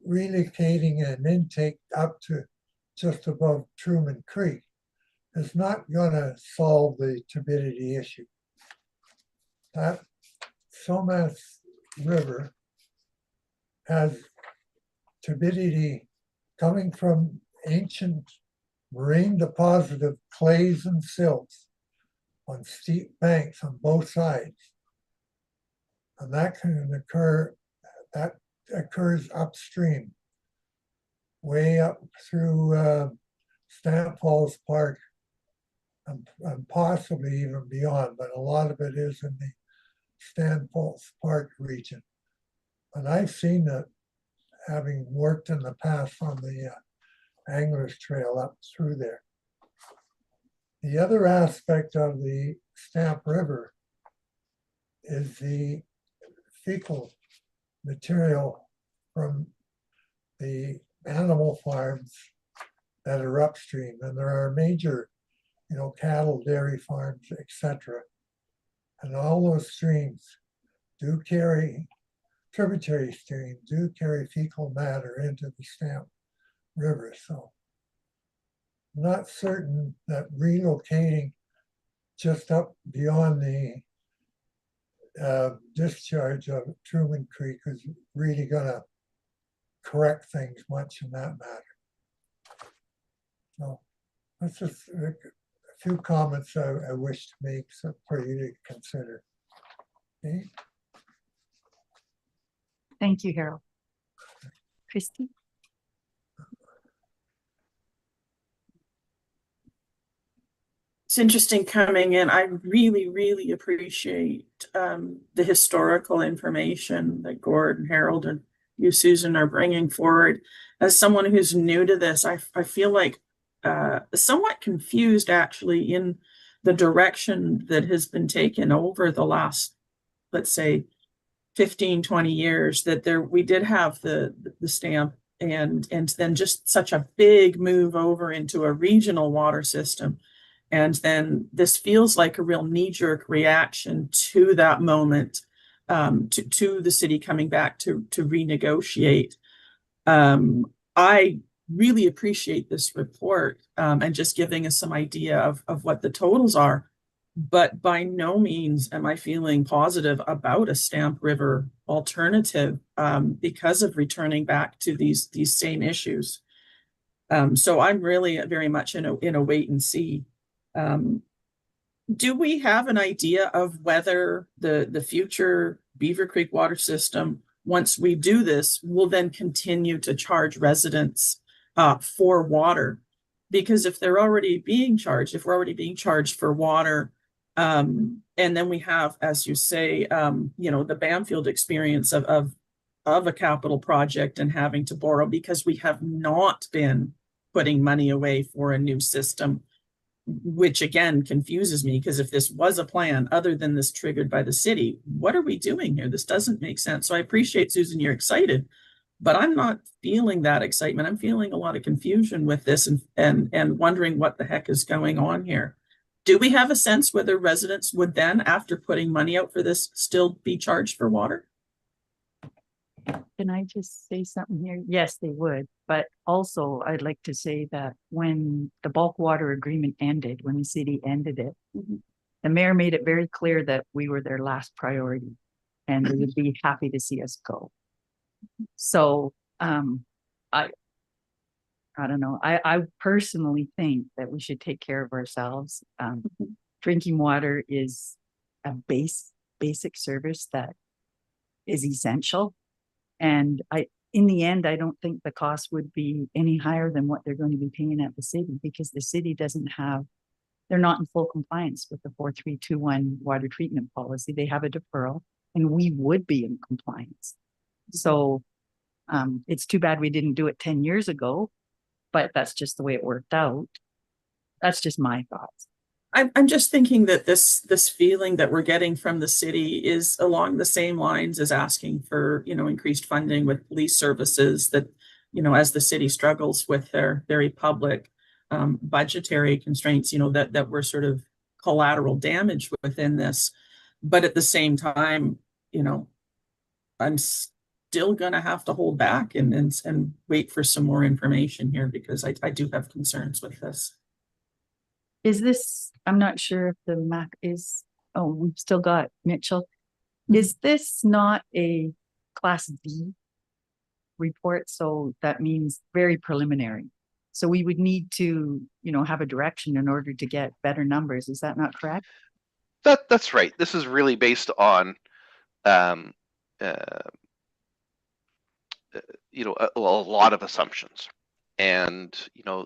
relocating an intake up to just above Truman Creek is not going to solve the turbidity issue. That Somas River has turbidity coming from ancient marine deposited clays and silts on steep banks on both sides. And that can occur, that occurs upstream, way up through Stamp Falls Park and possibly even beyond, but a lot of it is in the Stamp Falls Park region. And I've seen that, having worked in the past on the Anglers Trail up through there. The other aspect of the Stamp River is the fecal material from the animal farms that are upstream, and there are major, cattle, dairy farms, etc. And all those streams do carry, tributary streams do carry fecal matter into the Stamp River. So I'm not certain that relocating just up beyond the discharge of Truman Creek is really going to correct things much in that matter. So that's just a few comments I wish to make for you to consider. Okay. Thank you, Harold. Christy? It's interesting coming in. I really, really appreciate the historical information that Gord and Harold and you, Susan, are bringing forward. As someone who's new to this, I feel like somewhat confused actually in the direction that has been taken over the last, let's say, 15, 20 years, that we did have the stamp and then just such a big move over into a regional water system. And then this feels like a real knee-jerk reaction to that moment, to the city coming back to renegotiate. I really appreciate this report, and just giving us some idea of what the totals are. But by no means am I feeling positive about a Stamp River alternative, because of returning back to these same issues. So I'm really very much in a wait and see. Do we have an idea of whether the future Beaver Creek water system, once we do this, will then continue to charge residents for water? Because if they're already being charged, if we're already being charged for water, and then we have, as you say, the Bamfield experience of a capital project and having to borrow because we have not been putting money away for a new system, which again confuses me, because if this was a plan other than this triggered by the city, what are we doing here? This doesn't make sense. So I appreciate, Susan, you're excited, but I'm not feeling that excitement. I'm feeling a lot of confusion with this and wondering what the heck is going on here. Do we have a sense whether residents would then, after putting money out for this, still be charged for water? Can I just say something here? Yes, they would. But also I'd like to say that when the bulk water agreement ended, when the city ended it, the mayor made it very clear that we were their last priority and they would be happy to see us go. So I don't know. I personally think that we should take care of ourselves. Drinking water is a basic service that is essential. And in the end, I don't think the cost would be any higher than what they're going to be paying at the city, because the city they're not in full compliance with the 4321 water treatment policy. They have a deferral and we would be in compliance. So it's too bad we didn't do it 10 years ago, but that's just the way it worked out. That's just my thoughts. I'm just thinking that this feeling that we're getting from the city is along the same lines as asking for, increased funding with police services, that, as the city struggles with their very public budgetary constraints, that we're sort of collateral damage within this. But at the same time, I'm still going to have to hold back and wait for some more information here, because I do have concerns with this. Is this, I'm not sure if the map is, oh, we've still got Mitchell. Is this not a Class D report? So that means very preliminary. So we would need to, have a direction in order to get better numbers. Is that not correct? That's right. This is really based on, a lot of assumptions. And,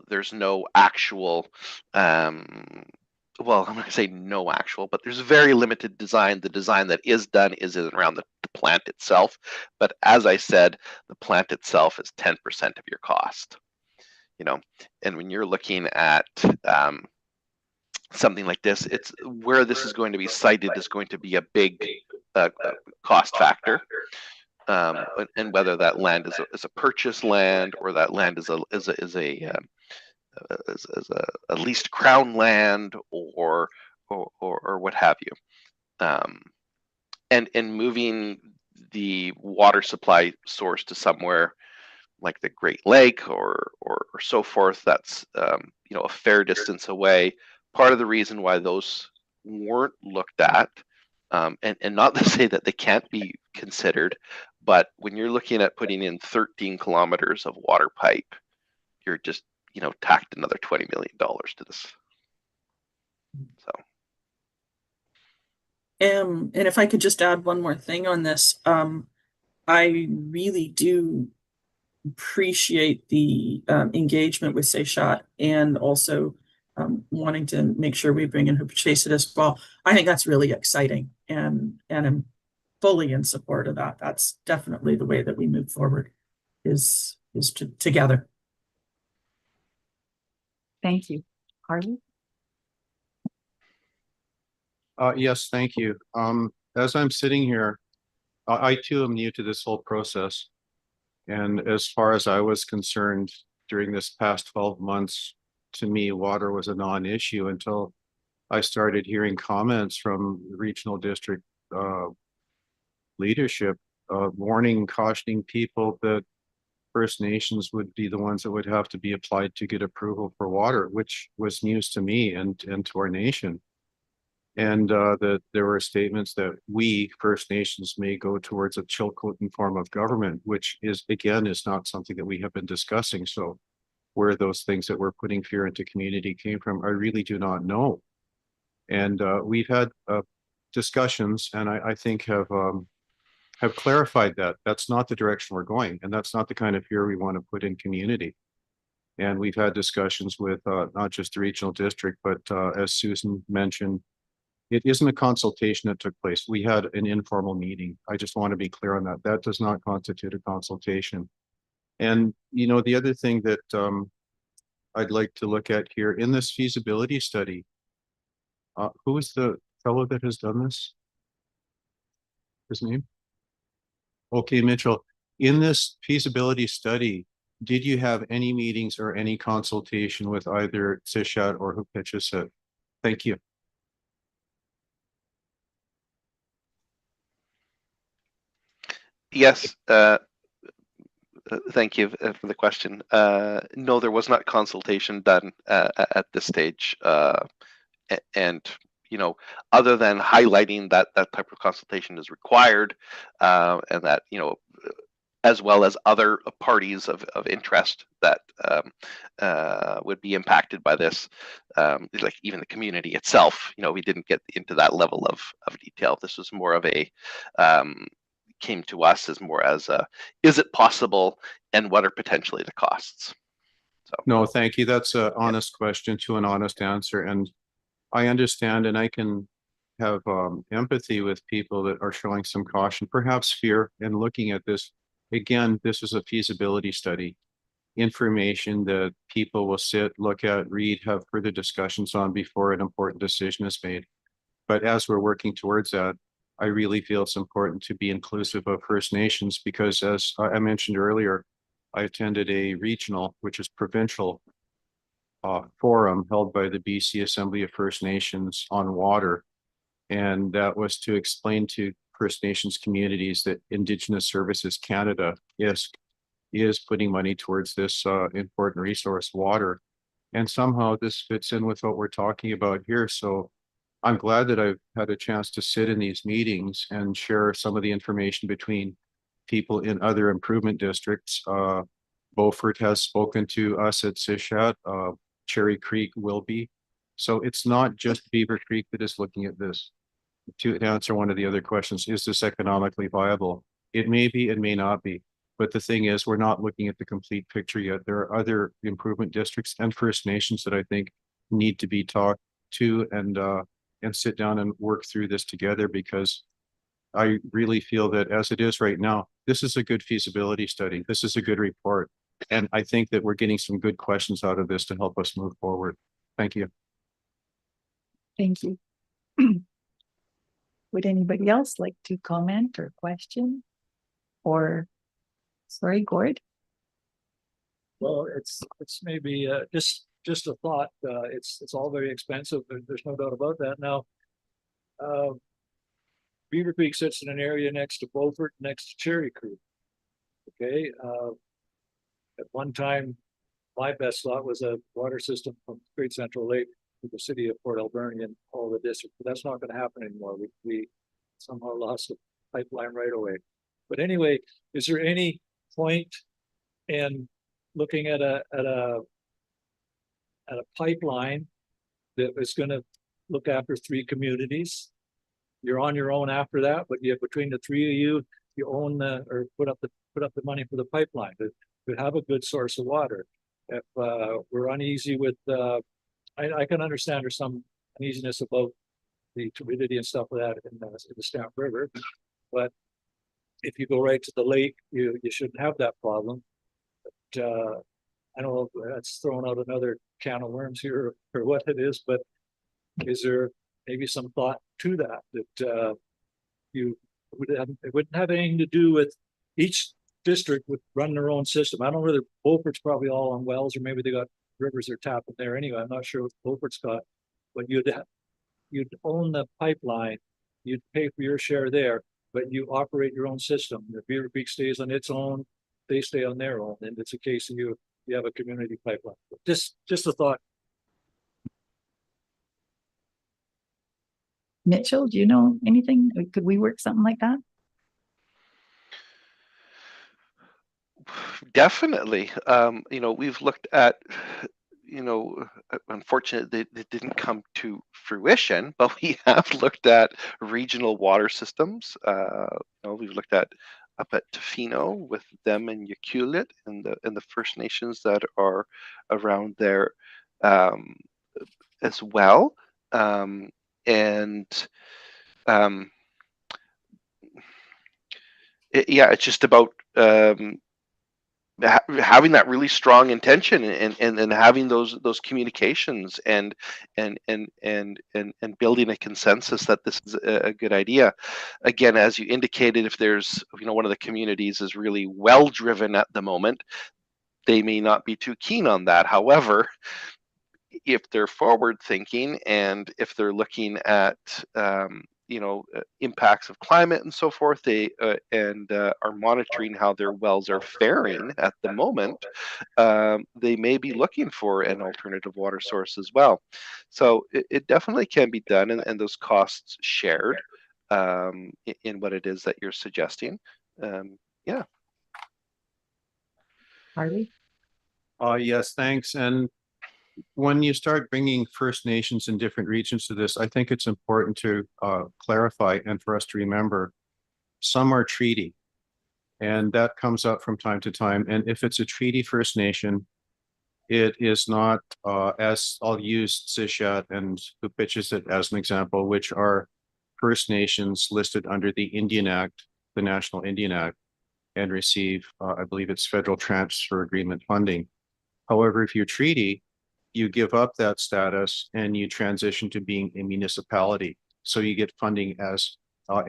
there's no actual, well, I'm going to say no actual, but there's very limited design. The design that is done is around the plant itself. But as I said, the plant itself is 10% of your cost, and when you're looking at something like this, it's where this is going to be sited is going to be a big cost factor. And whether that land is a purchase land or that land is a leased crown land or what have you, and moving the water supply source to somewhere like the Great Lake or so forth, that's a fair distance away. Part of the reason why those weren't looked at, and not to say that they can't be considered, but when you're looking at putting in 13 kilometers of water pipe, you're just, tacked another $20 million to this. So. And if I could just add one more thing on this, I really do appreciate the engagement with Seychat, and also wanting to make sure we bring in Chase it as well. I think that's really exciting, and I'm fully in support of that. That's definitely the way that we move forward, is together. Thank you. Harley? Yes, thank you. As I'm sitting here, I too am new to this whole process. And as far as I was concerned, during this past 12 months, to me, water was a non-issue until I started hearing comments from regional district leadership warning, cautioning people that First Nations would be the ones that would have to be applied to get approval for water, which was news to me and to our nation. And that there were statements that we First Nations may go towards a Chilcotin form of government, which is again is not something that we have been discussing. So where those things that were putting fear into community came from, I really do not know. And we've had discussions, and I think have clarified that that's not the direction we're going, and that's not the kind of fear we want to put in community. And we've had discussions with not just the regional district, but as Susan mentioned, it isn't a consultation that took place. We had an informal meeting. I just want to be clear on that. That does not constitute a consultation. And, you know, the other thing that I'd like to look at here in this feasibility study, who is the fellow that has done this? His name? Okay, Mitchell, in this feasibility study, did you have any meetings or any consultation with either Sishat or Hupitchis? Thank you. Yes, thank you for the question. No, there was not consultation done at this stage. And, you know, other than highlighting that that type of consultation is required, and that, you know, as well as other parties of interest that would be impacted by this, like even the community itself, you know, we didn't get into that level of detail. This was more of a, came to us as more as a, is it possible and what are potentially the costs? So no, thank you. That's an honest question to an honest answer. And I understand, and I can have empathy with people that are showing some caution, perhaps fear in looking at this. Again, this is a feasibility study, information that people will sit, look at, read, have further discussions on before an important decision is made. But as we're working towards that, I really feel it's important to be inclusive of First Nations because, as I mentioned earlier, I attended a regional, which is provincial, forum held by the BC Assembly of First Nations on water. And that was to explain to First Nations communities that Indigenous Services Canada is putting money towards this important resource, water. And somehow this fits in with what we're talking about here. So I'm glad that I've had a chance to sit in these meetings and share some of the information between people in other improvement districts. Beaufort has spoken to us at Sishat, Cherry Creek will be. So it's not just Beaver Creek that is looking at this. To answer one of the other questions, is this economically viable? It may be, it may not be. But the thing is, we're not looking at the complete picture yet. There are other improvement districts and First Nations that I think need to be talked to and sit down and work through this together, because I really feel that as it is right now, this is a good feasibility study. This is a good report. And I think that we're getting some good questions out of this to help us move forward. Thank you. Thank you. Would anybody else like to comment or question? Or, sorry, Gord? Well, it's maybe just a thought. It's all very expensive. There's no doubt about that. Now, Beaver Creek sits in an area next to Beaufort, next to Cherry Creek. Okay, at one time, my best thought was a water system from Great Central Lake to the city of Port Alberni and all the districts. But that's not going to happen anymore. We somehow lost the pipeline right away. But anyway, is there any point in looking at a pipeline that is going to look after 3 communities? You're on your own after that, but you between the 3 of you, you own or put up the money for the pipeline to have a good source of water. If we're uneasy with, I can understand there's some uneasiness about the turbidity and stuff like that in the Stamp River, but if you go right to the lake, you shouldn't have that problem. But I don't know if that's throwing out another can of worms here or what it is, but is there maybe some thought to that you would have, it wouldn't have anything to do with each district would run their own system. I don't know whether Beaufort's probably all on wells, or maybe they got rivers are tapping there anyway. I'm not sure what Beaufort's got, but you'd own the pipeline, you'd pay for your share there, but you operate your own system. The Beaver Creek stays on its own, they stay on their own, and it's a case of you have a community pipeline. Just a thought. Mitchell, do you know anything? Could we work something like that? Definitely. We've looked at, unfortunately, it didn't come to fruition, but we have looked at regional water systems. We've looked at up at Tofino with them and Yakulit and the First Nations that are around there as well. It's just about having that really strong intention and having those communications and building a consensus that this is a good idea. Again, as you indicated, if there's one of the communities is really well driven at the moment, they may not be too keen on that. However, if they're forward thinking and if they're looking at impacts of climate and so forth, they are monitoring how their wells are faring at the moment, they may be looking for an alternative water source as well. So it definitely can be done, and those costs shared in what it is that you're suggesting. Yeah. Harley? Yes, thanks. And when you start bringing First Nations in different regions to this, I think it's important to clarify and for us to remember, some are treaty, and that comes up from time to time. And if it's a treaty First Nation, it is not, as I'll use Sishat and Kupitchis as an example, which are First Nations listed under the Indian Act, the National Indian Act, and receive, I believe it's federal transfer agreement funding. However, if you're treaty, you give up that status and you transition to being a municipality. So you get funding as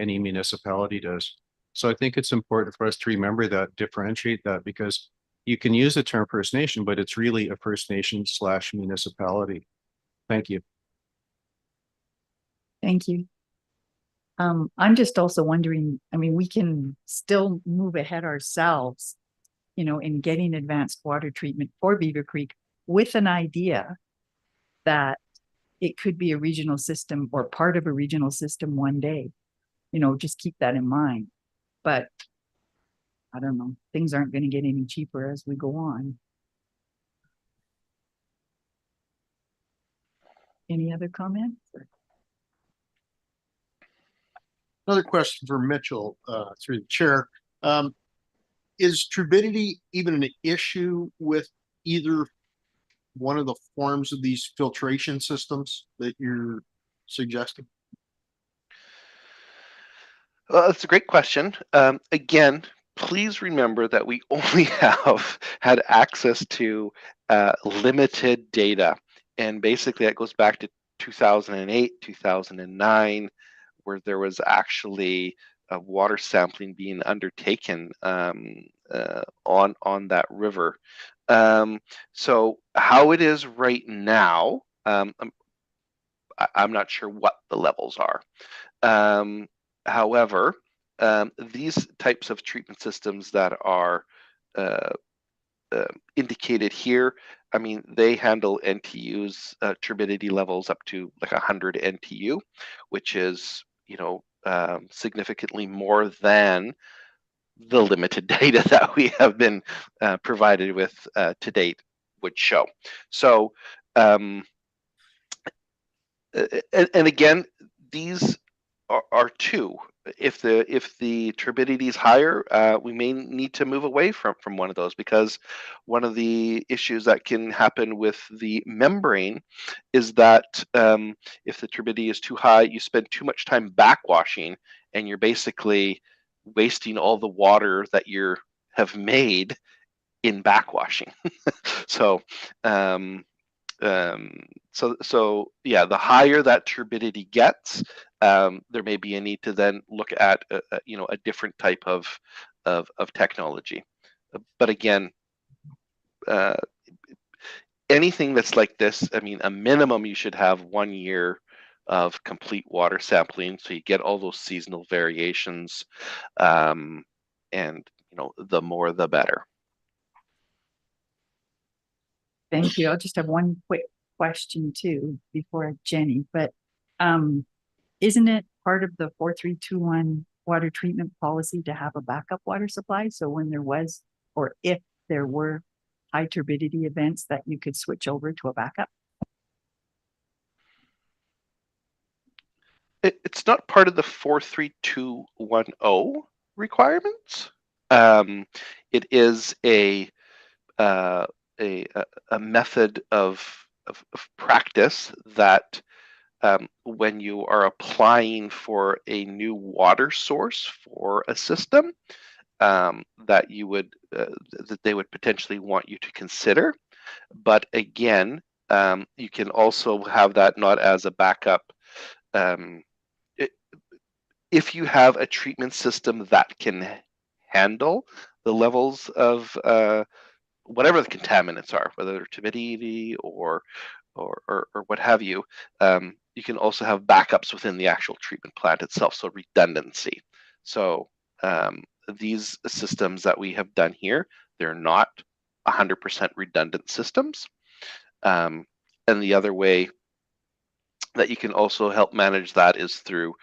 any municipality does. So I think it's important for us to remember that, differentiate that, because you can use the term First Nation, but it's really a First Nation / municipality. Thank you. Thank you. I'm just also wondering, I mean, we can still move ahead ourselves, in getting advanced water treatment for Beaver Creek with an idea that it could be a regional system or part of a regional system one day. Just keep that in mind. But I don't know, things aren't going to get any cheaper as we go on. Any other comments? Another question for Mitchell, through the chair. Is turbidity even an issue with either one of the forms of these filtration systems that you're suggesting? That's a great question. Again, please remember that we only have had access to limited data. And basically that goes back to 2008, 2009, where there was actually water sampling being undertaken on that river. So how it is right now, I'm not sure what the levels are. However, these types of treatment systems that are indicated here, I mean, they handle NTUs, turbidity levels up to like 100 NTU, which is, significantly more than the limited data that we have been provided with to date would show. So, and again, these are two. If the turbidity is higher, we may need to move away from one of those, because one of the issues that can happen with the membrane is that if the turbidity is too high, you spend too much time backwashing, and you're basically wasting all the water that you have made in backwashing. So yeah, the higher that turbidity gets, there may be a need to then look at a different type of technology. But again, anything that's like this, I mean, a minimum you should have 1 year of complete water sampling, so you get all those seasonal variations, and you know, the more the better. Thank you. I'll just have one quick question too before Jenny, but isn't it part of the 4321 water treatment policy to have a backup water supply? So when there was, or if there were high turbidity events, that you could switch over to a backup? It's not part of the 43210 requirements. It is a method of practice that when you are applying for a new water source for a system, that you would that they would potentially want you to consider. But again, you can also have that not as a backup. If you have a treatment system that can handle the levels of whatever the contaminants are, whether they're turbidity or what have you, you can also have backups within the actual treatment plant itself, so redundancy. So these systems that we have done here, they're not 100% redundant systems. And the other way that you can also help manage that is through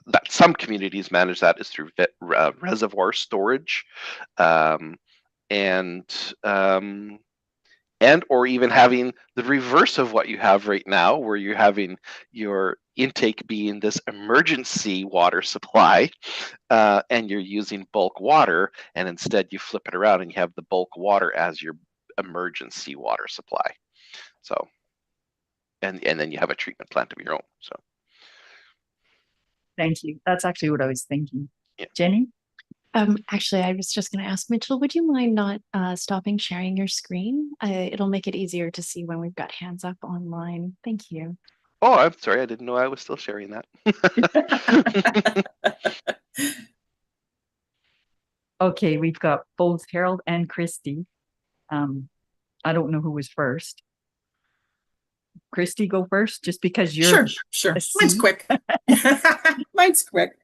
that some communities manage that is through reservoir storage, and or even having the reverse of what you have right now, where you're having your intake being this emergency water supply, and you're using bulk water, and instead you flip it around and you have the bulk water as your emergency water supply. So, and then you have a treatment plant of your own. So. Thank you. That's actually what I was thinking. Yeah. Jenny? Actually, I was just going to ask Mitchell, would you mind not stopping sharing your screen? It'll make it easier to see when we've got hands up online. Thank you. Oh, I'm sorry. I didn't know I was still sharing that. Okay, we've got both Harold and Christy. I don't know who was first. Christy, go first, just because you're sure. Mine's quick. Mine's quick.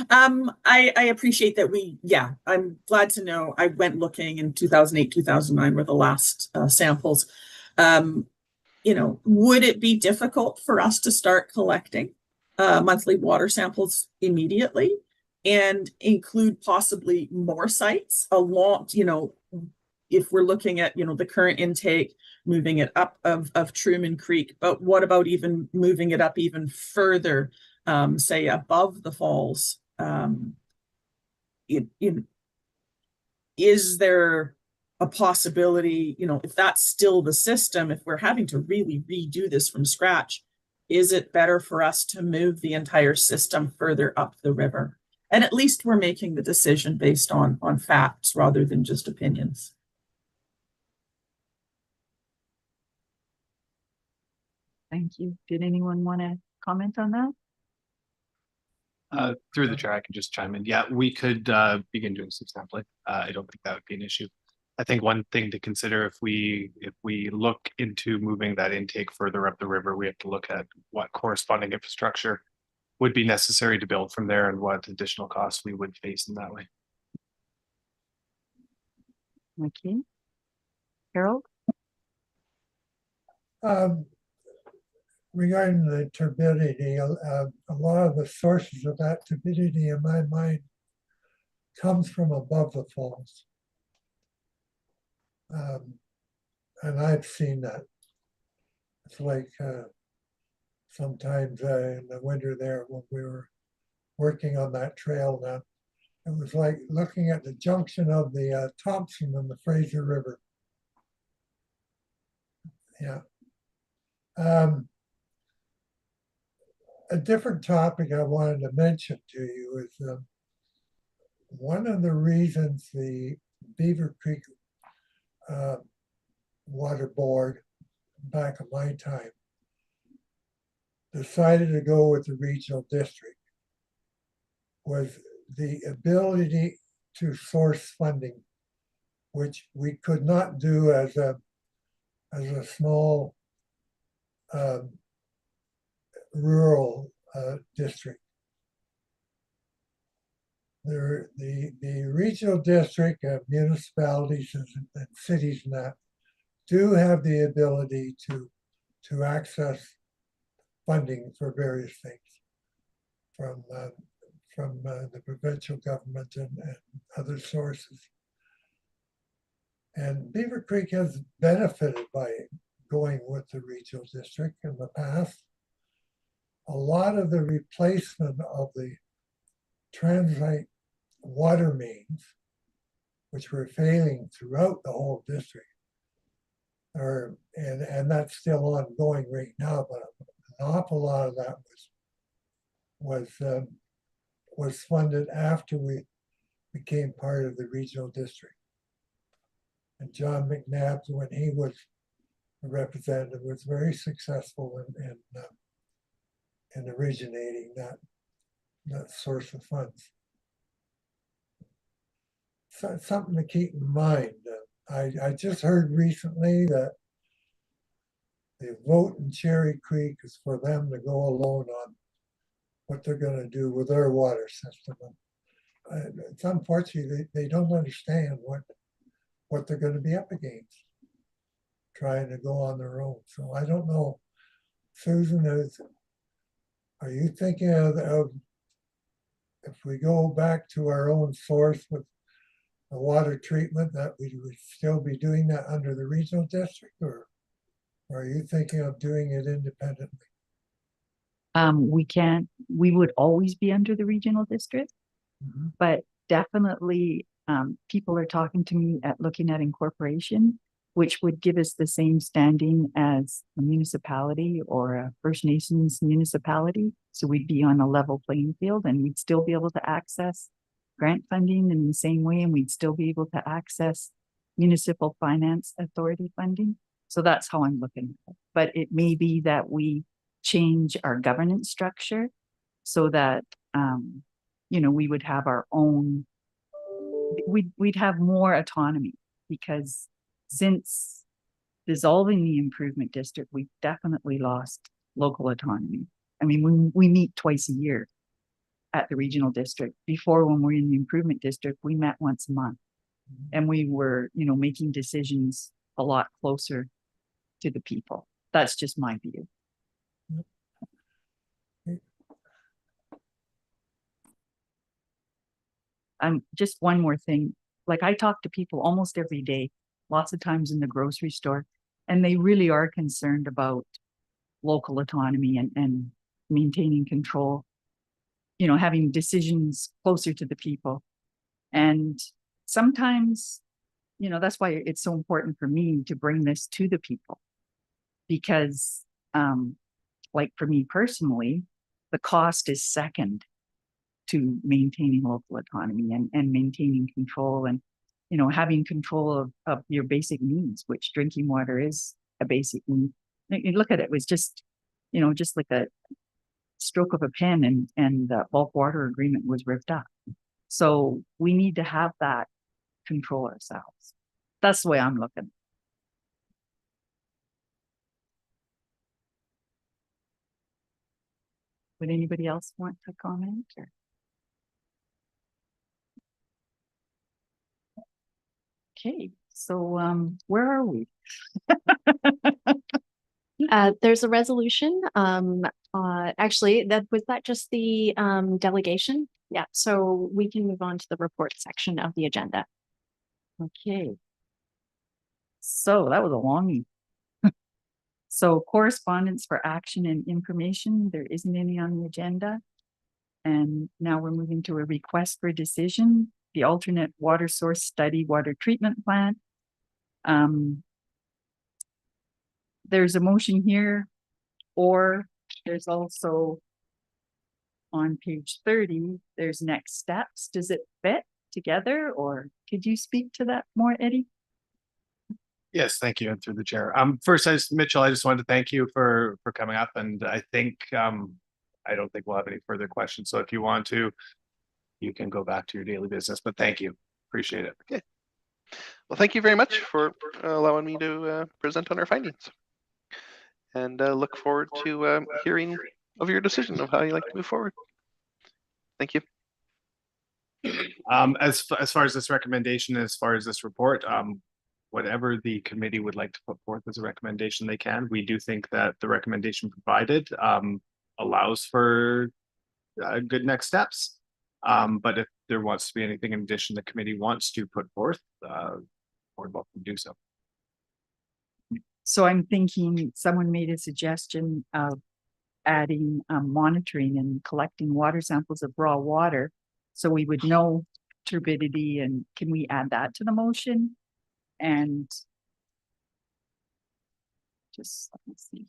I appreciate that I'm glad to know. I went looking in 2008, 2009 were the last samples. You know, would it be difficult for us to start collecting monthly water samples immediately and include possibly more sites along, you know, if we're looking at, you know, the current intake, moving it up of Truman Creek, but what about even moving it up even further, say above the falls? Is there a possibility, you know, if that's still the system, if we're having to really redo this from scratch, is it better for us to move the entire system further up the river? And at least we're making the decision based on facts rather than just opinions. Thank you. Did anyone want to comment on that? Through the chair, I can just chime in. Yeah, we could begin doing some sampling. I don't think that would be an issue. I think one thing to consider if we look into moving that intake further up the river, we have to look at what corresponding infrastructure would be necessary to build from there and what additional costs we would face in that way. Okay. Harold? Regarding the turbidity, a lot of the sources of that turbidity in my mind comes from above the falls. And I've seen that. It's like sometimes in the winter there when we were working on that trail now, it was like looking at the junction of the Thompson and the Fraser River. Yeah. A different topic I wanted to mention to you is one of the reasons the Beaver Creek Water Board, back in my time, decided to go with the regional district was the ability to source funding, which we could not do as a as a small rural district. The regional district of municipalities and cities and that do have the ability to access funding for various things from the provincial government and other sources. And Beaver Creek has benefited by going with the regional district in the past. A lot of the replacement of the transite water mains, which were failing throughout the whole district, and that's still ongoing right now, but an awful lot of that was funded after we became part of the regional district. And John McNabb, when he was a representative, was very successful in originating that source of funds. So it's something to keep in mind. I just heard recently that the vote in Cherry Creek is for them to go alone on what they're going to do with their water system. It's unfortunate they don't understand what they're going to be up against, trying to go on their own. So I don't know, Susan, are you thinking of if we go back to our own source with the water treatment, that we would still be doing that under the regional district, or are you thinking of doing it independently? We would always be under the regional district, but definitely people are talking to me at looking at incorporation, which would give us the same standing as a municipality or a First Nations municipality. So we'd be on a level playing field and we'd still be able to access grant funding in the same way, and we'd still be able to access municipal finance authority funding. So that's how I'm looking at it. But it may be that we change our governance structure so that we would have our own, we'd have more autonomy, because since dissolving the improvement district, we've definitely lost local autonomy. I mean, we meet twice a year at the regional district. Before, when we were in the improvement district, we met once a month, and we were, making decisions a lot closer to the people. That's just my view. Just one more thing. Like, I talk to people almost every day, lots of times in the grocery store, and they really are concerned about local autonomy and maintaining control, having decisions closer to the people. And sometimes, that's why it's so important for me to bring this to the people, because like for me personally, the cost is second to maintaining local autonomy and maintaining control and, having control of your basic needs, which drinking water is a basic need. You look at it, was just, just like a stroke of a pen, and the bulk water agreement was ripped up. So we need to have that control ourselves. That's the way I'm looking. Would anybody else want to comment? Or? Okay, so where are we? There's a resolution. Actually, was that just the delegation? Yeah, so we can move on to the report section of the agenda. Okay. So that was a longie. So correspondence for action and information, there isn't any on the agenda. And now we're moving to a request for decision, the alternate water source study water treatment plant. There's a motion here, or there's also on page 30, there's next steps. Does it fit together, or could you speak to that more, Eddie? Yes, thank you, and through the chair. First, Mitchell, I just wanted to thank you for coming up, and I think I don't think we'll have any further questions. So if you want to, you can go back to your daily business. But thank you, appreciate it. Okay. Well, Well, thank you very much for allowing me to present on our findings. And look forward to hearing of your decision of how you like to move forward. Thank you. As far as this recommendation, as far as this report, whatever the committee would like to put forth as a recommendation, they can. We do think that the recommendation provided allows for good next steps. But if there wants to be anything in addition the committee wants to put forth, we're welcome to do so. So I'm thinking someone made a suggestion of adding monitoring and collecting water samples of raw water. So we would know turbidity, and can we add that to the motion? And just let me see.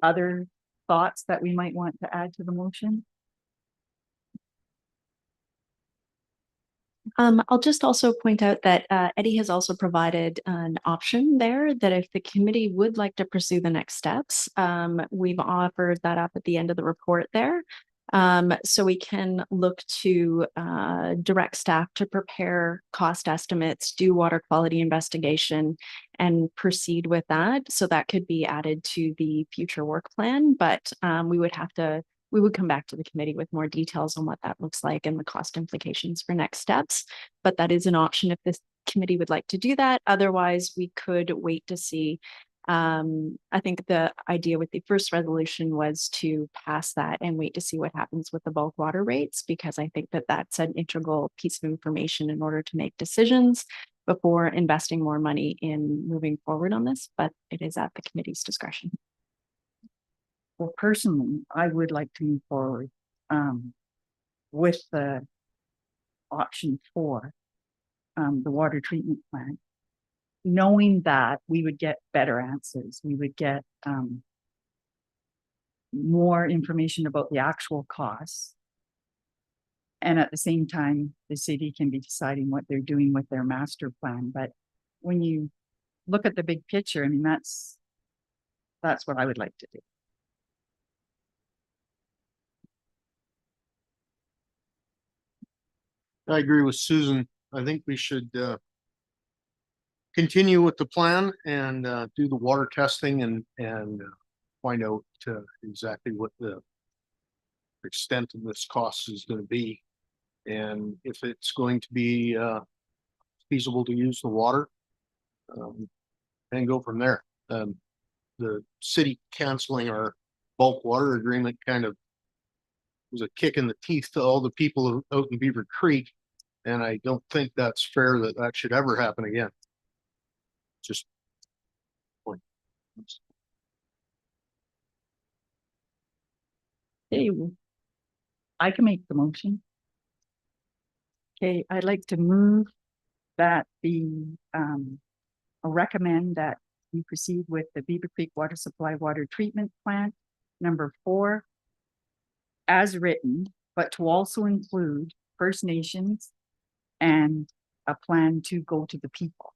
Other thoughts that we might want to add to the motion? I'll just also point out that Eddie has also provided an option there that if the committee would like to pursue the next steps, we've offered that up at the end of the report there. So we can look to direct staff to prepare cost estimates, do water quality investigation, and proceed with that. So that could be added to the future work plan, but we would come back to the committee with more details on what that looks like and the cost implications for next steps. But that is an option if this committee would like to do that. Otherwise, we could wait to see. I think the idea with the first resolution was to pass that and wait to see what happens with the bulk water rates, because I think that that's an integral piece of information in order to make decisions before investing more money in moving forward on this, but it is at the committee's discretion. Well, personally, I would like to move forward with the option 4, the water treatment plant, knowing that we would get better answers. We would get more information about the actual costs. And at the same time, the city can be deciding what they're doing with their master plan. But when you look at the big picture, I mean, that's what I would like to do. I agree with Susan. I think we should continue with the plan and do the water testing and find out exactly what the extent of this cost is going to be, and if it's going to be feasible to use the water, and go from there. The city canceling our bulk water agreement kind of was a kick in the teeth to all the people out in Beaver Creek. And I don't think that's fair that that should ever happen again. Just point. Hey, I can make the motion. Okay, I'd like to move that I'll recommend that we proceed with the Beaver Creek Water Supply Water Treatment Plant number 4 as written, but to also include First Nations and a plan to go to the people.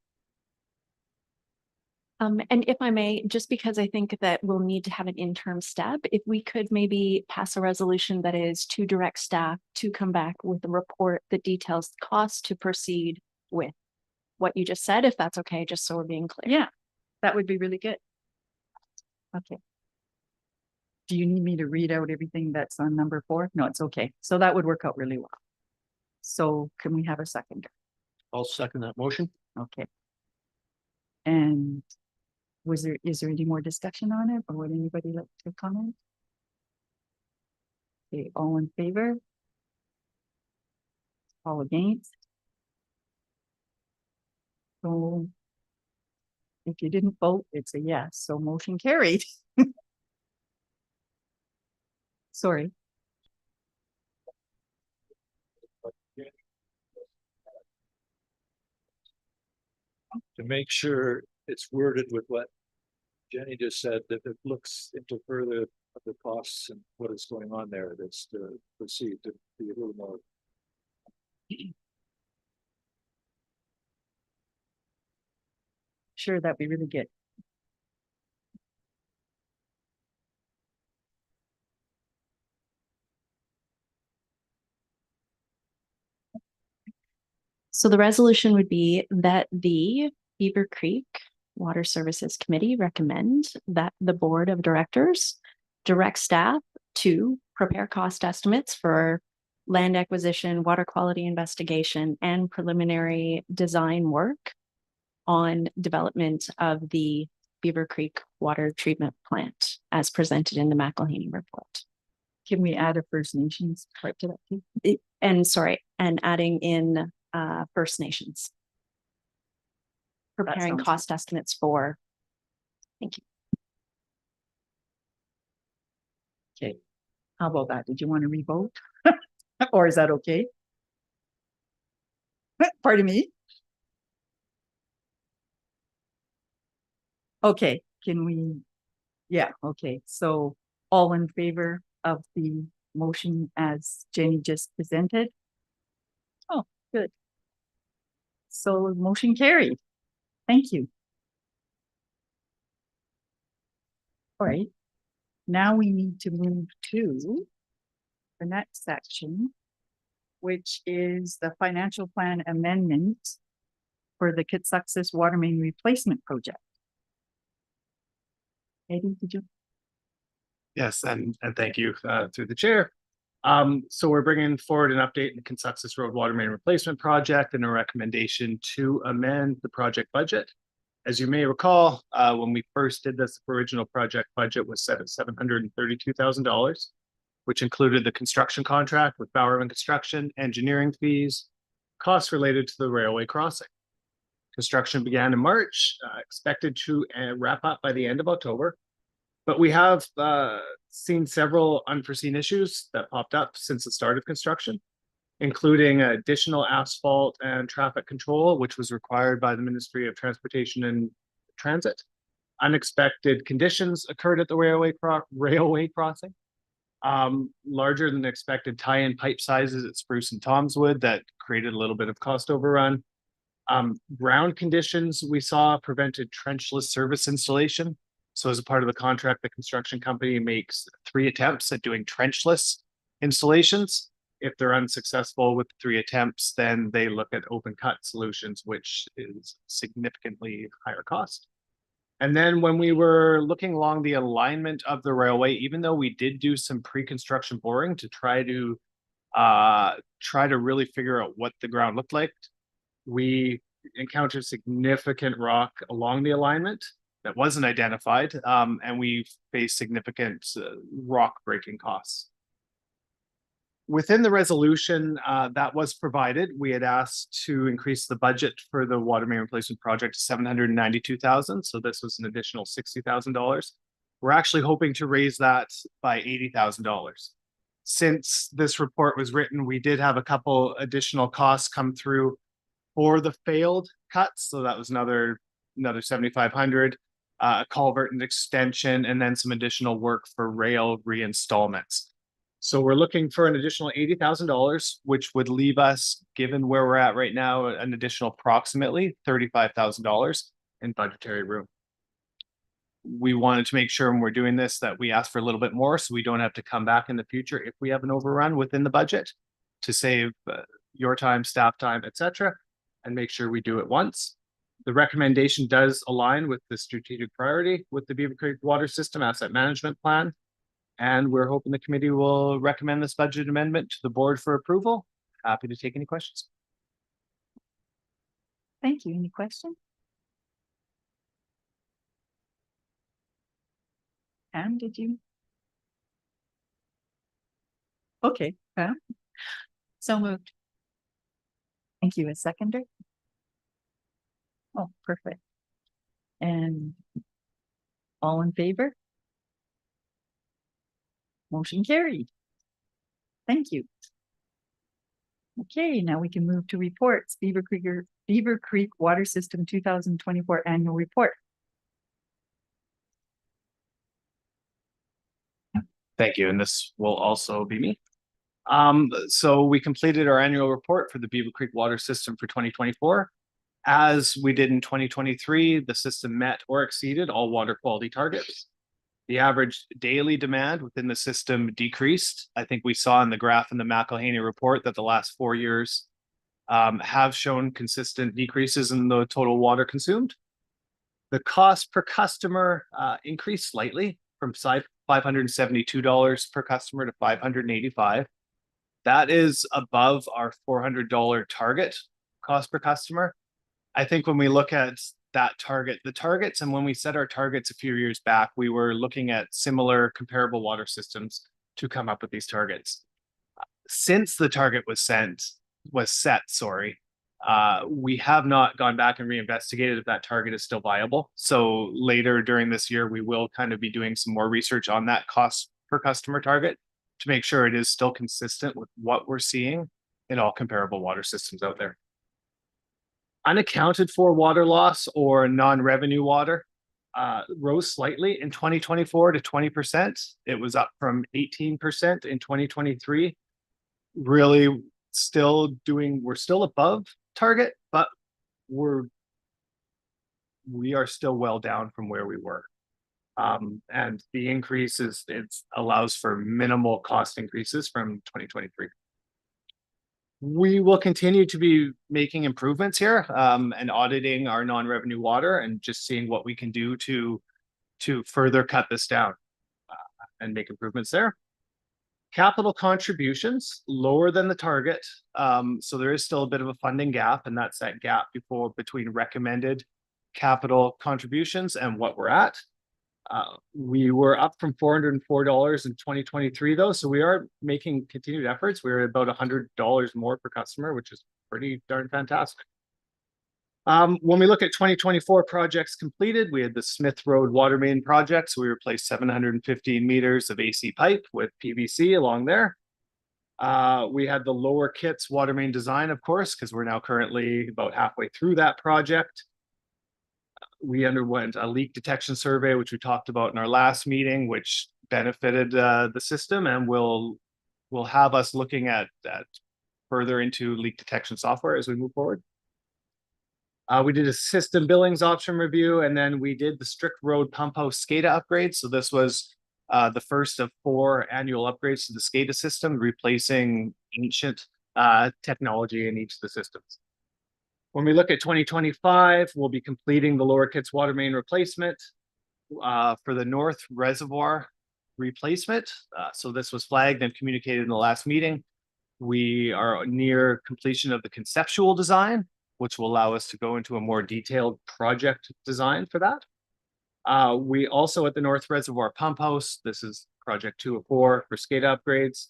And if I may, just because I think that we'll need to have an interim step, if we could maybe pass a resolution that is to direct staff to come back with a report that details the cost to proceed with what you just said, if that's okay, just so we're being clear. Yeah, that would be really good. Okay. Do you need me to read out everything that's on number 4? No, it's okay. So that would work out really well. So can we have a second? I'll second that motion. Okay. And is there any more discussion on it, or would anybody like to comment? Okay, all in favor? All against? So if you didn't vote, it's a yes, so motion carried. Sorry. To make sure it's worded with what Jenny just said, that it looks into further of the costs and what is going on there, that's to proceed to be a little more. Sure, that'd be really good. So the resolution would be that the Beaver Creek Water Services Committee recommend that the Board of Directors direct staff to prepare cost estimates for land acquisition, water quality investigation, and preliminary design work on development of the Beaver Creek Water Treatment Plant as presented in the McElhaney report. Can we add a First Nations part to that too? And adding in First Nations. Preparing sounds cost estimates for. Thank you. Okay, how about that? Did you want to revote? Or is that okay? Pardon me? Okay, can we? Yeah, okay, so all in favor of the motion as Jenny just presented? Oh, good. So motion carried. Thank you. All right, now we need to move to the next section, which is the financial plan amendment for the Kitsuxis Water Main Replacement Project. Eddie, did you? Yes, and thank you through the chair. So we're bringing forward an update in the Kitsuxis Road Water Main Replacement Project and a recommendation to amend the project budget. As you may recall, when we first did this, the original project budget was set at $732,000, which included the construction contract with Beaver Construction, engineering fees, costs related to the railway crossing. Construction began in March, expected to wrap up by the end of October. But we have seen several unforeseen issues that popped up since the start of construction, including additional asphalt and traffic control, which was required by the Ministry of Transportation and Transit. Unexpected conditions occurred at the railway crossing. Larger than expected tie-in pipe sizes at Spruce and Tomswood that created a little bit of cost overrun. Ground conditions we saw prevented trenchless service installation. So as a part of the contract, the construction company makes 3 attempts at doing trenchless installations. If they're unsuccessful with 3 attempts, then they look at open cut solutions, which is significantly higher cost. And then when we were looking along the alignment of the railway, even though we did do some pre-construction boring to try to really figure out what the ground looked like, we encountered significant rock along the alignment that wasn't identified, and we faced significant rock breaking costs. Within the resolution that was provided, we had asked to increase the budget for the water main replacement project to $792,000. So this was an additional $60,000. We're actually hoping to raise that by $80,000. Since this report was written, we did have a couple additional costs come through for the failed cuts. So that was another $7,500. A culvert and extension, and then some additional work for rail reinstallments. So we're looking for an additional $80,000, which would leave us, given where we're at right now, an additional approximately $35,000 in budgetary room. We wanted to make sure when we're doing this that we ask for a little bit more so we don't have to come back in the future if we have an overrun within the budget to save your time, staff time, etc., and make sure we do it once. The recommendation does align with the strategic priority with the Beaver Creek Water System Asset Management Plan. And we're hoping the committee will recommend this budget amendment to the board for approval. Happy to take any questions. Thank you. Any questions? Pam, did you? Okay, Pam. So moved. Thank you. A seconder? Oh, perfect. And all in favor? Motion carried. Thank you. Okay, now we can move to reports. Beaver Creek Water System 2024 Annual Report. Thank you, and this will also be me. So we completed our annual report for the Beaver Creek Water System for 2024. As we did in 2023, the system met or exceeded all water quality targets. The average daily demand within the system decreased. I think we saw in the graph in the McElhaney report that the last 4 years, have shown consistent decreases in the total water consumed. The cost per customer increased slightly from $572 per customer to $585. That is above our $400 target cost per customer. I think when we look at that target, the targets, and when we set our targets a few years back, we were looking at similar comparable water systems to come up with these targets. Since the target was set, we have not gone back and reinvestigated if that target is still viable. So later during this year, we will kind of be doing some more research on that cost per customer target to make sure it is still consistent with what we're seeing in all comparable water systems out there. Unaccounted for water loss or non-revenue water rose slightly in 2024 to 20%. It was up from 18% in 2023. Really we're still above target, but we are still well down from where we were. And the increase it allows for minimal cost increases from 2023. We will continue to be making improvements here and auditing our non-revenue water and just seeing what we can do to further cut this down and make improvements there. Capital contributions lower than the target. So there is still a bit of a funding gap, and that's that gap between recommended capital contributions and what we're at. We were up from $404 in 2023 though, so we are making continued efforts. We're about $100 more per customer, which is pretty darn fantastic. When we look at 2024 projects completed, we had the Smith Road water main project. So we replaced 715 meters of AC pipe with PVC along there. We had the Lower Kits water main design, of course, because we're now currently about halfway through that project. We underwent a leak detection survey, which we talked about in our last meeting, which benefited the system and will have us looking at further into leak detection software as we move forward. We did a system billings option review, and then we did the Strict Road Pump House SCADA upgrade. So this was the first of 4 annual upgrades to the SCADA system, replacing ancient technology in each of the systems. When we look at 2025, we'll be completing the Lower Kits water main replacement for the North Reservoir replacement. So this was flagged and communicated in the last meeting. We are near completion of the conceptual design, which will allow us to go into a more detailed project design for that. We also at the North Reservoir Pump House, this is project 2 of 4 for SCADA upgrades.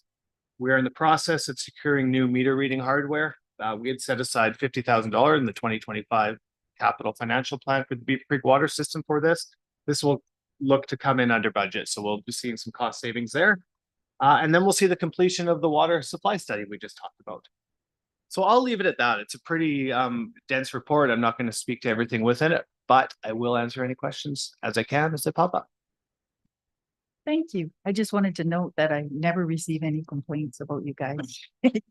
We are in the process of securing new meter reading hardware. We had set aside $50,000 in the 2025 capital financial plan for the Beaver Creek water system for this. This will look to come in under budget, so we'll be seeing some cost savings there. And then we'll see the completion of the water supply study we just talked about. So I'll leave it at that. It's a pretty dense report. I'm not going to speak to everything within it, but I will answer any questions as I can as they pop up. Thank you. I just wanted to note that I never receive any complaints about you guys.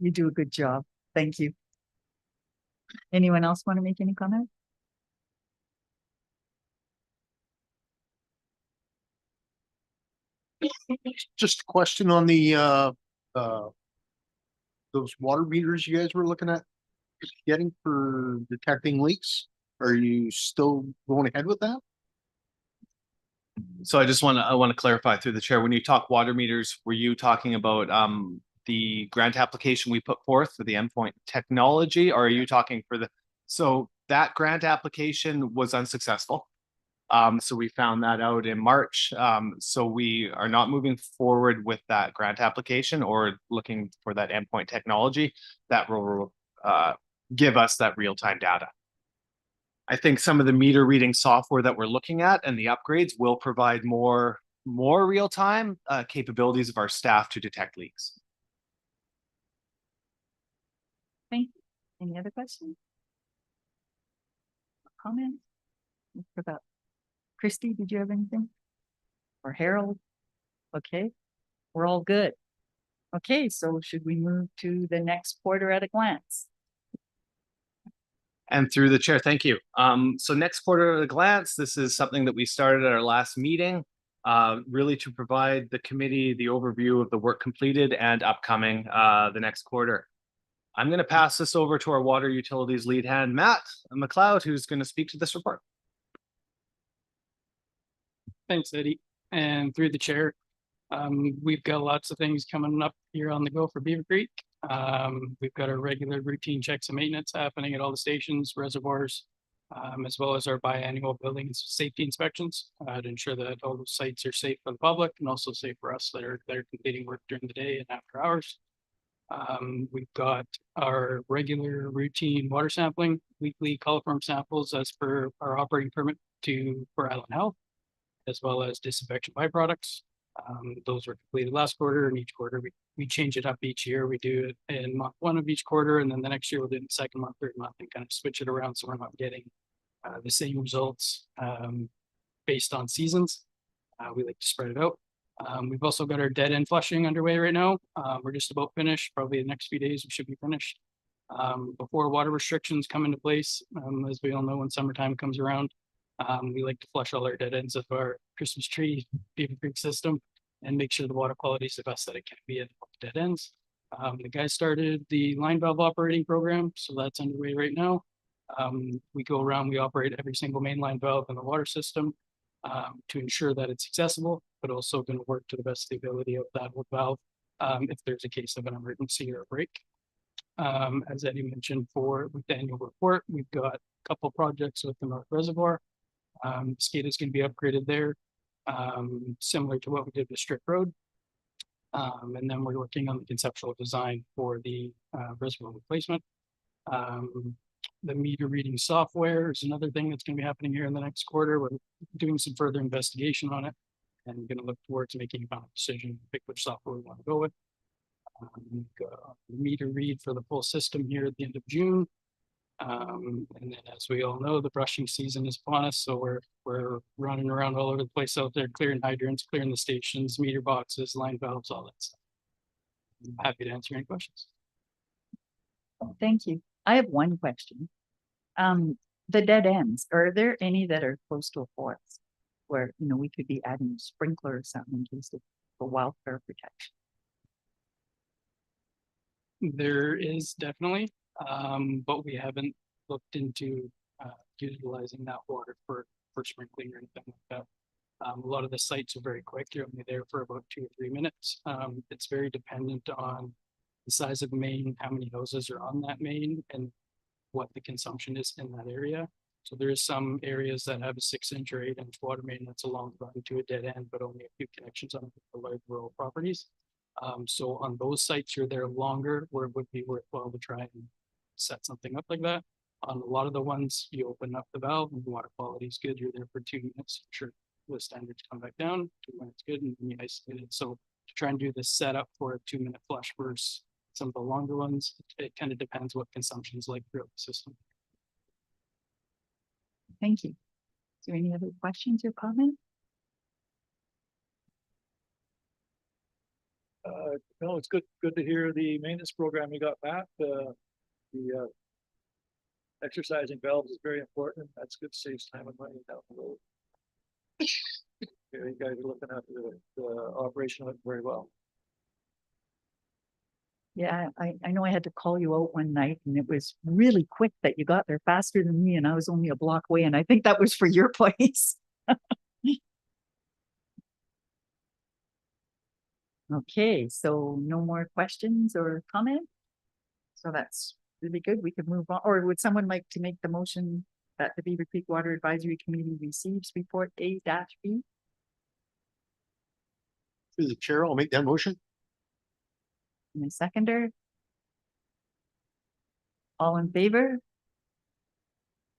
You do a good job. Thank you. Anyone else want to make any comment? Just a question on the those water meters you guys were looking at getting for detecting leaks. Are you still going ahead with that? So I want to clarify through the chair. When you talk water meters, were you talking about the grant application we put forth for the endpoint technology, or are you talking for so that grant application was unsuccessful. So we found that out in March. So we are not moving forward with that grant application or looking for that endpoint technology that will give us that real-time data. I think some of the meter reading software that we're looking at and the upgrades will provide more real-time capabilities of our staff to detect leaks. Thank you. Any other questions? Comment? For that. Christy, did you have anything? Or Harold? Okay, we're all good. Okay, so should we move to the next quarter at a glance? And through the chair, thank you. So next quarter at a glance, this is something that we started at our last meeting, really to provide the committee the overview of the work completed and upcoming the next quarter. I'm going to pass this over to our water utilities lead hand, Matt McLeod, who's going to speak to this report. Thanks, Eddie. And through the chair, we've got lots of things coming up here on the go for Beaver Creek. We've got our regular routine checks and maintenance happening at all the stations, reservoirs, as well as our biannual building and safety inspections to ensure that all the sites are safe for the public and also safe for us that are completing work during the day and after hours. We've got our regular routine water sampling, weekly coliform samples as per our operating permit for Island Health, as well as disinfection byproducts. Those were completed last quarter, and each quarter we change it up each year. We do it in month 1 of each quarter, and then the next year we'll do it in the second month, third month, and kind of switch it around so we're not getting the same results based on seasons. We like to spread it out. We've also got our dead end flushing underway right now. We're just about finished. Probably the next few days we should be finished. Before water restrictions come into place, as we all know, when summertime comes around, we like to flush all our dead ends of our Christmas tree Beaver Creek system and make sure the water quality is the best that it can be at dead ends. The guys started the line valve operating program, so that's underway right now. We go around, we operate every single main line valve in the water system to ensure that it's accessible, but also going to work to the best of the ability of that valve if there's a case of an emergency or a break. As Eddie mentioned, with the annual report, we've got a couple projects with the North Reservoir. SCADA is going to be upgraded there, similar to what we did with Strip Road. And then we're working on the conceptual design for the reservoir replacement. The meter reading software is another thing that's going to be happening here in the next quarter. We're doing some further investigation on it and going to look towards making a final decision, pick which software we want to go with. We've got the meter read for the full system here at the end of June. And then, as we all know, the brushing season is upon us, so we're running around all over the place out there, clearing hydrants, clearing the stations, meter boxes, line valves, all that stuff. I'm happy to answer any questions. Thank you. I have one question. The dead ends, are there any that are close to a forest where, we could be adding a sprinkler or something in case of for wildfire protection? There is definitely, but we haven't looked into utilizing that water for sprinkling or anything like that. A lot of the sites are very quick. You're only there for about 2 or 3 minutes. It's very dependent on the size of the main, how many hoses are on that main, and what the consumption is in that area. So there is some areas that have a 6-inch or 8-inch water main that's a long run to a dead end, but only a few connections on the large rural properties. So on those sites, you're there longer, where it would be worthwhile to try and set something up like that. On a lot of the ones, you open up the valve and the water quality is good. You're there for 2 minutes. Sure, the standards come back down. 2 minutes good, and then you isolate it. So to try and do the setup for a 2-minute flush versus some of the longer ones, it kind of depends what consumption is like throughout the system. Thank you. Is there any other questions or comments? No, it's good to hear the maintenance program you got back. The exercising valves is very important. That's good, saves time and money down the road. You guys are looking after the operation of it very well. Yeah, I know I had to call you out one night, and it was really quick that you got there faster than me, and I was only a block away, and I think that was for your place. Okay, so no more questions or comments? So that's really good. We could move on. Or would someone like to make the motion that the Beaver Creek Water Advisory Committee receives report A-B? Through the chair, I'll make that motion. And a seconder? All in favor?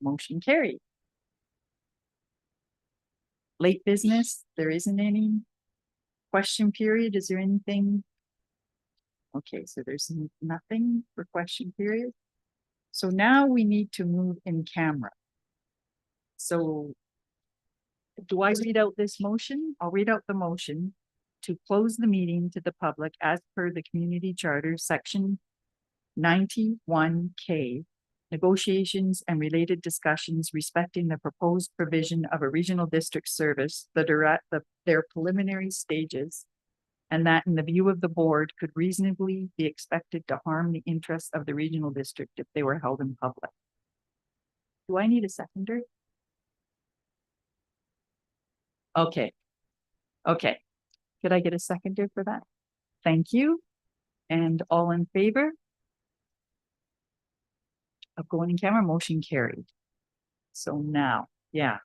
Motion carried. Late business, there isn't any. Question period, is there anything? Okay, so there's nothing for question period. So now we need to move in camera. So do I read out this motion? I'll read out the motion to close the meeting to the public as per the community charter section 91K, negotiations and related discussions respecting the proposed provision of a regional district service, their preliminary stages, and that in the view of the board could reasonably be expected to harm the interests of the regional district if they were held in public. Do I need a seconder? Okay. Okay. Could I get a seconder for that? Thank you. And all in favor of going in camera, motion carried. So now, yeah,